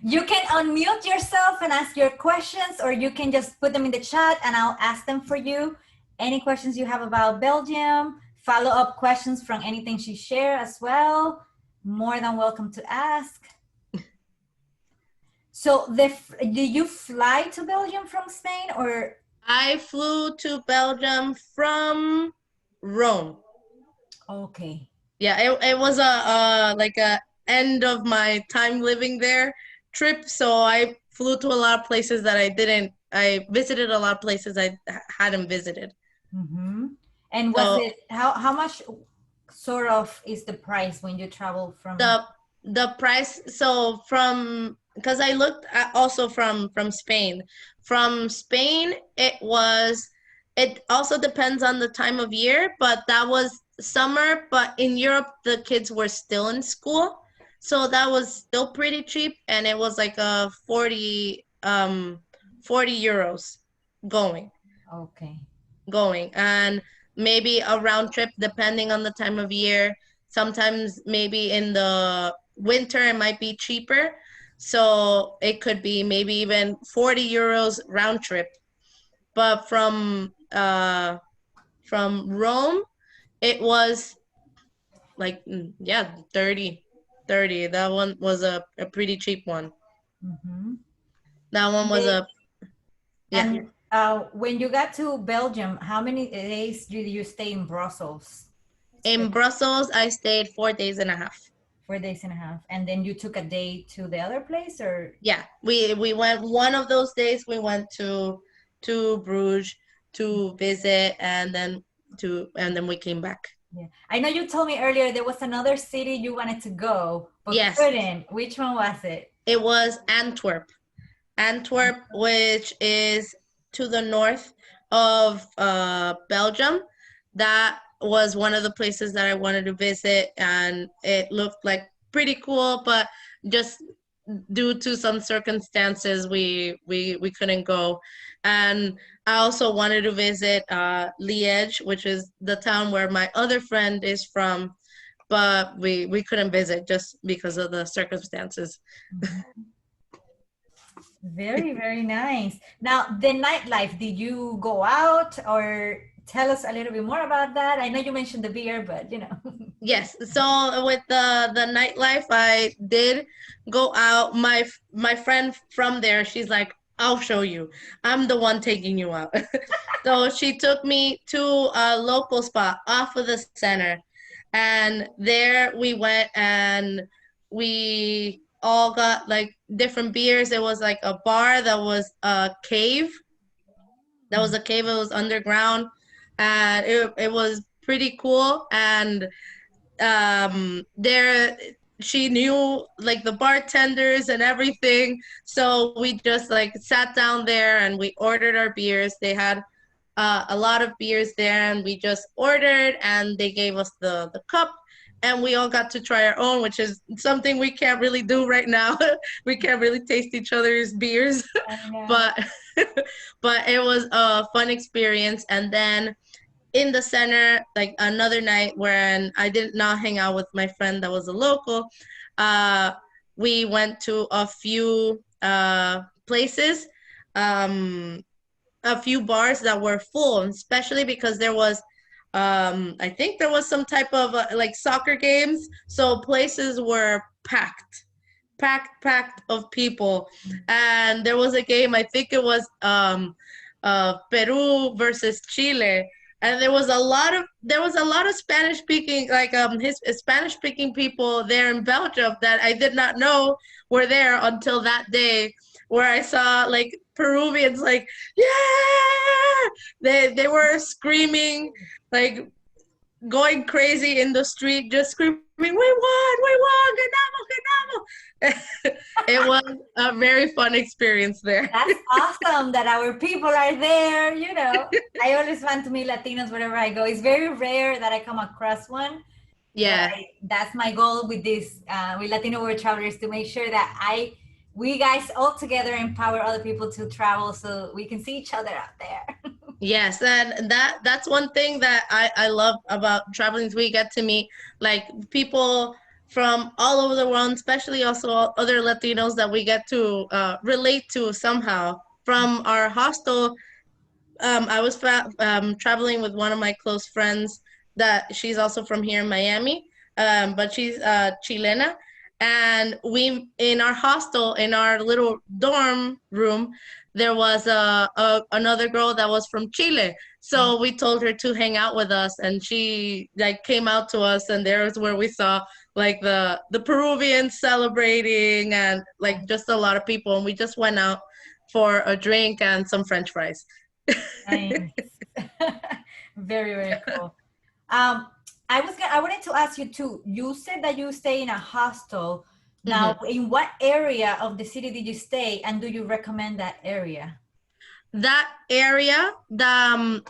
You can unmute yourself and ask your questions, or you can just put them in the chat and I'll ask them for you. Any questions you have about Belgium, follow-up questions from anything she shared as well, more than welcome to ask. So did you fly to Belgium from Spain or? I flew to Belgium from Rome. Okay. Yeah, it was like a end of my time living there trip. So I flew to a lot of places that I visited a lot of places I hadn't visited. Mm-hmm. And was So it, how much sort of is the price when you travel from? the price, so from, because I looked at also from Spain. From Spain, it also depends on the time of year, but that was summer, but in Europe the kids were still in school. So that was still pretty cheap, and it was like a 40 euros going Okay. going and maybe a round trip depending on the time of year. Sometimes maybe in the winter it might be cheaper, so it could be maybe even 40 euros round trip. But from Rome it was like yeah, 30. That one was a pretty cheap one. Mm-hmm. That one was a yeah. And when you got to Belgium, how many days did you stay in Brussels? In Brussels I stayed 4 days and a half. 4 days and a half. And then you took a day to the other place or? Yeah, we went one of those days. We went to Bruges to visit, and then we came back. Yeah. I know you told me earlier there was another city you wanted to go, but Yes, couldn't. Which one was it? it was Antwerp. Antwerp, which is to the north of Belgium. That was one of the places that I wanted to visit, and it looked like pretty cool, but just due to some circumstances we couldn't go. And I also wanted to visit Liège, which is the town where my other friend is from, but we couldn't visit just because of the circumstances. Mhm. Very, very nice. Now, the nightlife, did you go out or tell us a little bit more about that? I know you mentioned the beer, but you know. Yes. So with the nightlife, I did go out. My friend from there, she's like, "I'll show you. I'm the one taking you out." So she took me to a local spot off of the center, and there we went and we all got like different beers. It was like a bar that was a cave. That was a cave. It was underground, and it was pretty cool. And there she knew like the bartenders and everything, so we just like sat down there and we ordered our beers. They had a lot of beers there, and we just ordered, and they gave us the cup, and we all got to try our own, which is something we can't really do right now. We can't really taste each other's beers. I know. But but it was a fun experience. And then in the center, like another night when I did not hang out with my friend that was a local, uh, we went to a few places, um, a few bars that were full, especially because there was, I think there was some type of like soccer games, so places were packed of people. And there was a game, I think it was Peru versus Chile, and there was a lot of Spanish speaking, like his Spanish speaking people there in Belgium that I did not know were there until that day, where I saw like Peruvians like, yeah, they were screaming, like going crazy in the street, just screaming, we won, ganamos, ganamos. It was a very fun experience there. That's awesome that our people are there. You know, I always want to meet Latinos wherever I go. It's very rare that I come across one, but Yeah. that's my goal with this, with Latino World Travelers, to make sure that we guys all together empower other people to travel so we can see each other out there. Yes, and that's one thing that I love about traveling. Is we get to meet like people from all over the world, especially also other Latinos that we get to relate to somehow. From our hostel, I was traveling with one of my close friends that she's also from here in Miami, but she's Chilena. And we, in our hostel, in our little dorm room, there was another girl that was from Chile. So we told her to hang out with us, and she like came out to us, and there was where we saw like the Peruvians celebrating and like just a lot of people, and we just went out for a drink and some French fries. Nice. Very, very cool. I wanted to ask you too. You said that you stay in a hostel. Now, Mhm. in what area of the city did you stay, and do you recommend that area? That area,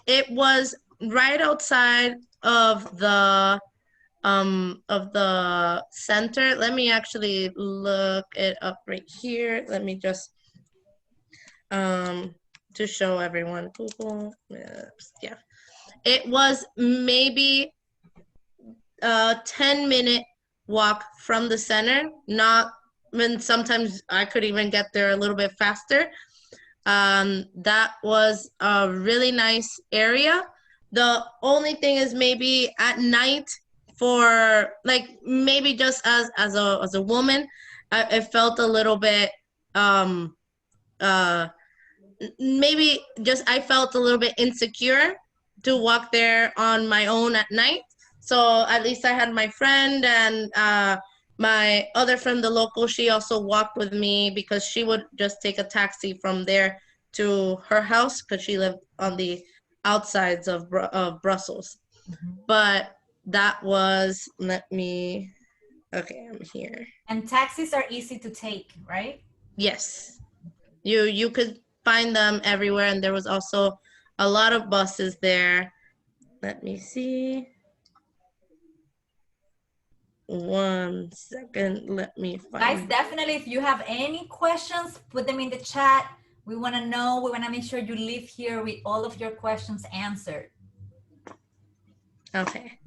it was right outside of the center. Let me actually look it up right here. Let me just to show everyone. Google Maps. Yeah. It was maybe a 10-minute walk from the center. Not when sometimes I could even get there a little bit faster. That was a really nice area. The only thing is maybe at night for like maybe just as a woman, it felt a little bit uh maybe just I felt a little bit insecure to walk there on my own at night. So at least I had my friend and my other friend, the local, she also walked with me because she would just take a taxi from there to her house because she lived on the outsides of Brussels. Mhm. But that was, let me, okay, I'm here. And taxis are easy to take, right? Yes, you could find them everywhere, and there was also a lot of buses there. Let me see. One second. Let me Guys, find. definitely, if you have any questions, put them in the chat. We want to know. We want to make sure you leave here with all of your questions answered. Okay.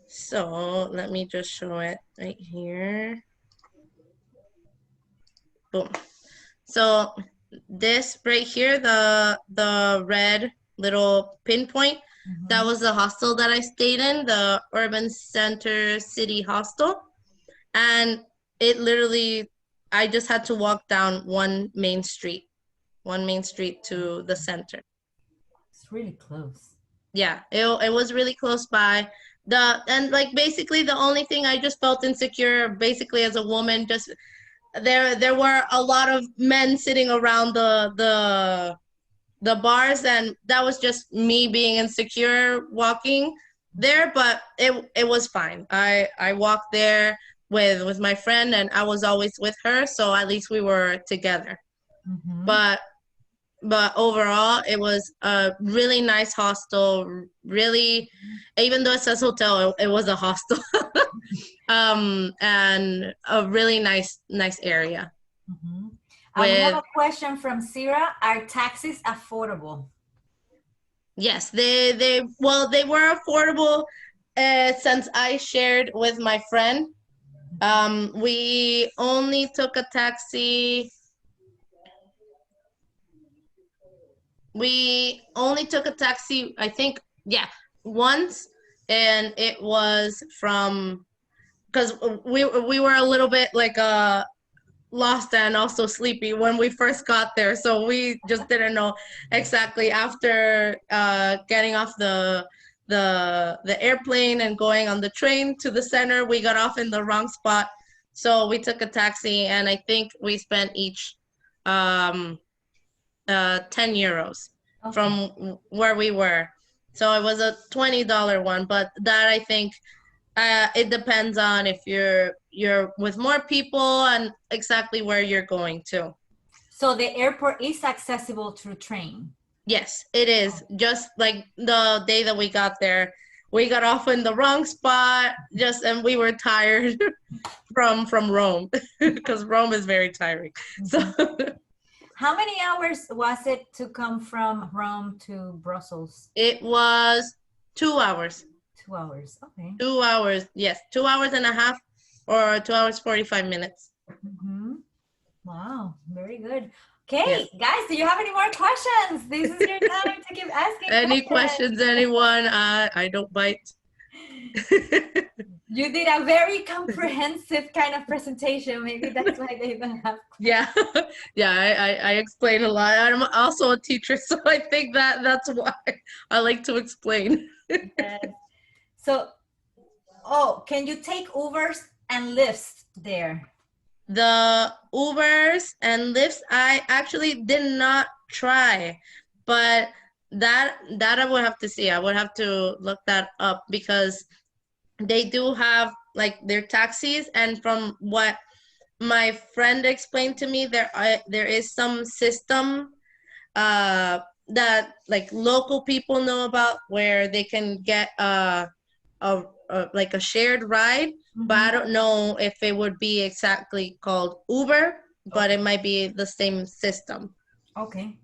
So let me just show it right here. Boom. So this right here, the red little pinpoint, that Mhm. was the hostel that I stayed in, the Urban Center City Hostel. And it literally, I just had to walk down one main street to the center. It's really close. Yeah, it was really close by. And like basically the only thing I just felt insecure basically as a woman, just there were a lot of men sitting around the bars, and that was just me being insecure walking there, but it was fine. I walked there with my friend, and I was always with her, so at least we were together. Mhm. But overall, it was a really nice hostel. Really, even though it says hotel, it was a hostel. And a really nice area Mhm. We have with. a question from Sira. Are taxis affordable? Yes, they were affordable since I shared with my friend. We only took a taxi. We only took a taxi, I think, yeah, once, and it was from because we were a little bit like lost and also sleepy when we first got there, so we just didn't know exactly after getting off the airplane and going on the train to the center. We got off in the wrong spot, so we took a taxi, and I think we spent each um 10 euros Okay. from where we were. So it was a $20 one, but that I think it depends on if you're with more people and exactly where you're going to. So the airport is accessible through train. Yes, it is. Just like the day that we got there, we got off in the wrong spot, just and we were tired from Rome because Rome is very tiring. So Mhm. How many hours was it to come from Rome to Brussels? It was 2 hours. 2 hours. Okay. 2 hours. Yes, 2 hours and a half, or 2 hours 45 minutes. Mm-hmm. Wow, very good. Okay, Yes. guys, do you have any more questions? This is your time to keep asking Any questions. questions, anyone? I don't bite. You did a very comprehensive kind of presentation. Maybe that's why they don't have. Yeah, yeah. I explain a lot. I'm also a teacher, so I think that's why I like to explain. Yes. So, oh, can you take Ubers and Lyfts there? The Ubers and Lyfts, I actually did not try, but that I would have to see. I would have to look that up because they do have like their taxis, and from what my friend explained to me, there is some system that like local people know about where they can get like a shared ride, but I don't know if it would be exactly called Uber, but it might be the same system. Okay.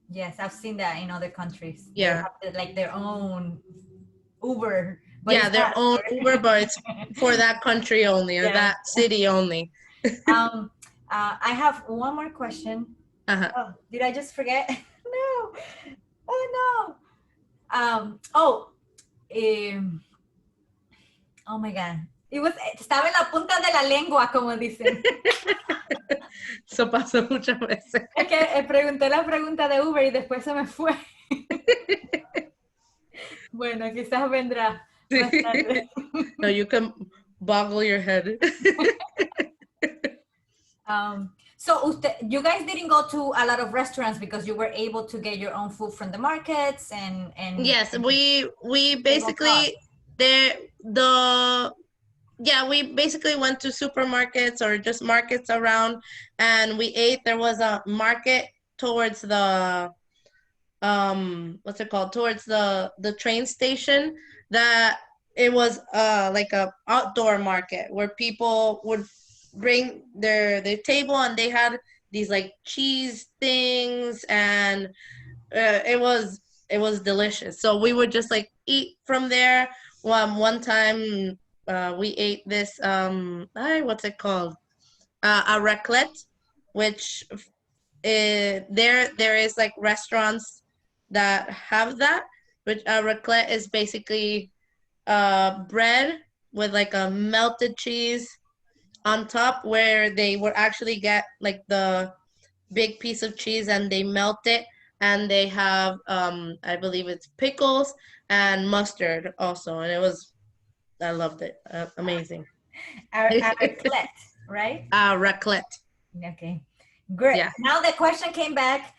Yes, I've seen that in other countries. They Yeah. have like their own Uber, but Yeah, it's their not own Uber. Uber, but it's for that country only, or Yes. that city only. I have one more question. Uh-huh. Oh, did I just forget? No. Oh no. Oh my God. Estaba en la punta de la lengua, como dicen. Eso pasó muchas veces. Es que pregunté la pregunta de Uber y después se me fue. Bueno, quizás vendrá más tarde. No, you can boggle your head. So you guys didn't go to a lot of restaurants because you were able to get your own food from the markets and Yes, we basically we basically went to supermarkets or just markets around, and we ate. There was a market towards the what's it called, towards the train station, that it was like a outdoor market where people would bring their table, and they had these like cheese things, and it was delicious. So we would just like eat from there. One time we ate this what's it called, a raclette, which there is like restaurants that have that, which a raclette is basically bread with like a melted cheese on top, where they would actually get like the big piece of cheese and they melt it, and they have I believe it's pickles and mustard also, and I loved it. Amazing. a raclette, right? Raclette. Okay, great. Yeah. Now the question came back.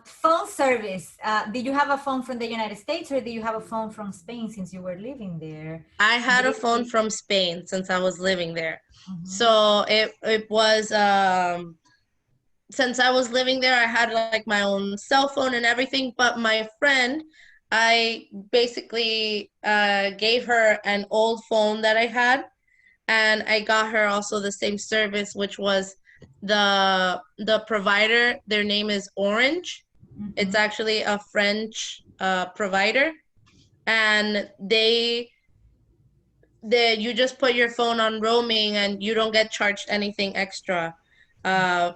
Phone service. Did you have a phone from the United States or did you have a phone from Spain since you were living there? I had a phone from Spain since I was living there. So it was since I was living there, I had like my own cell phone and everything. But my friend, I basically gave her an old phone that I had, and I got her also the same service, which was the provider. Their name is Orange. It's actually a French provider, and you just put your phone on roaming, and you don't get charged anything extra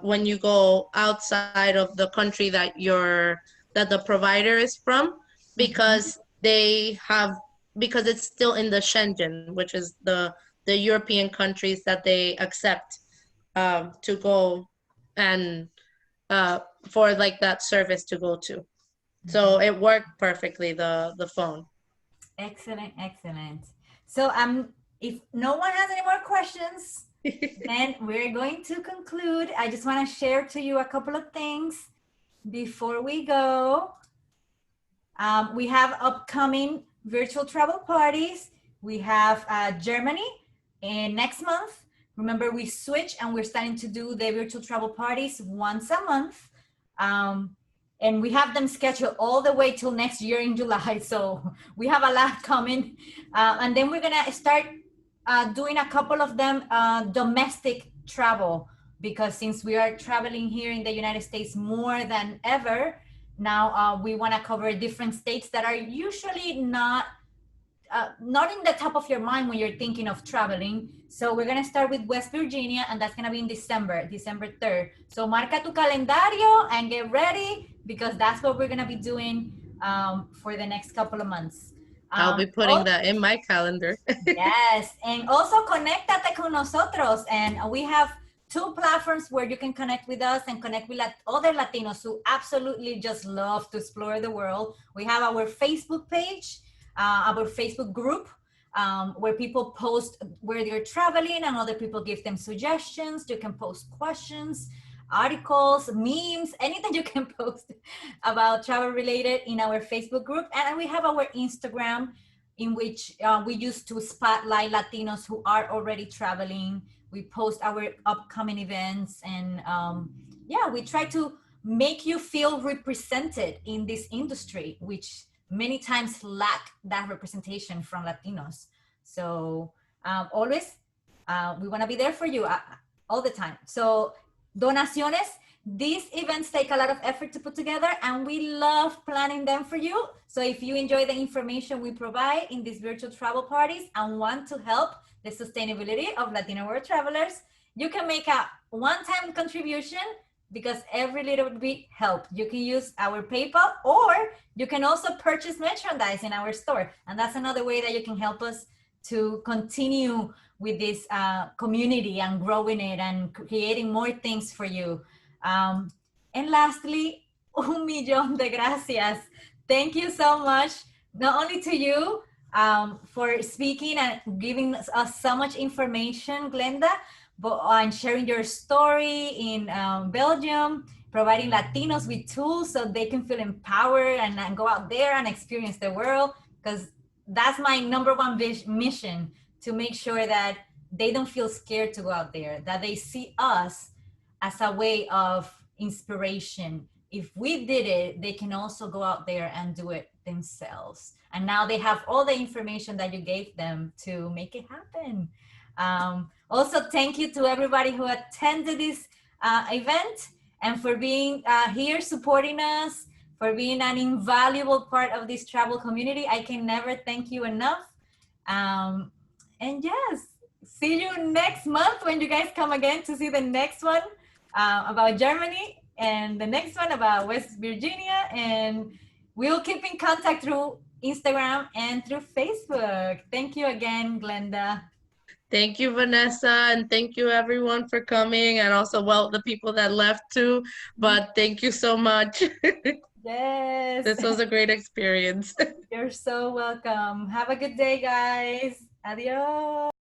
when you go outside of the country that the provider is from, because because it's still in the Schengen, which is the European countries that they accept to go and for like that service to go to. So it worked perfectly, the phone. Excellent, excellent. So if no one has any more questions, then we're going to conclude. I just want to share to you a couple of things before we go. We have upcoming virtual travel parties. We have Germany next month. Remember, we switch and we're starting to do the virtual travel parties once a month. And we have them scheduled all the way till next year in July. So we have a lot coming. And then we're gonna start doing a couple of them domestic travel because since we are traveling here in the United States more than ever, now we want to cover different states that are usually not in the top of your mind when you're thinking of traveling. So we're gonna start with West Virginia, and that's gonna be in December 3rd. So marca tu calendario and get ready, because that's what we're gonna be doing for the next couple of months. I'll be putting that in my calendar. Yes, and also conéctate con nosotros, and we have 2 platforms where you can connect with us and connect with other Latinos who absolutely just love to explore the world. We have our Facebook page, our Facebook group, where people post where they're traveling and other people give them suggestions. You can post questions, articles, memes, anything you can post about travel related in our Facebook group. And we have our Instagram, in which we use to spotlight Latinos who are already traveling. We post our upcoming events, and yeah, we try to make you feel represented in this industry, which many times lack that representation from Latinos. So always, we want to be there for you all the time. So donaciones, these events take a lot of effort to put together, and we love planning them for you. So if you enjoy the information we provide in these virtual travel parties and want to help the sustainability of Latino World Travelers, you can make a one-time contribution, because every little bit helps. You can use our PayPal, or you can also purchase merchandise in our store. And that's another way that you can help us to continue with this community and growing it and creating more things for you. And lastly, un millón de gracias. Thank you so much, not only to you for speaking and giving us so much information, Glenda, but on sharing your story in Belgium, providing Latinos with tools so they can feel empowered and go out there and experience the world. Because that's my number one mission, to make sure that they don't feel scared to go out there, that they see us as a way of inspiration. If we did it, they can also go out there and do it themselves. And now they have all the information that you gave them to make it happen. Also, thank you to everybody who attended this event, and for being here supporting us, for being an invaluable part of this travel community. I can never thank you enough. And yes, see you next month when you guys come again to see the next one about Germany, and the next one about West Virginia. And we'll keep in contact through Instagram and through Facebook. Thank you again, Glenda. Thank you, Vanessa, and thank you everyone for coming, and also, well, the people that left too, but thank you so much. Yes. This was a great experience. You're so welcome. Have a good day, guys. Adios.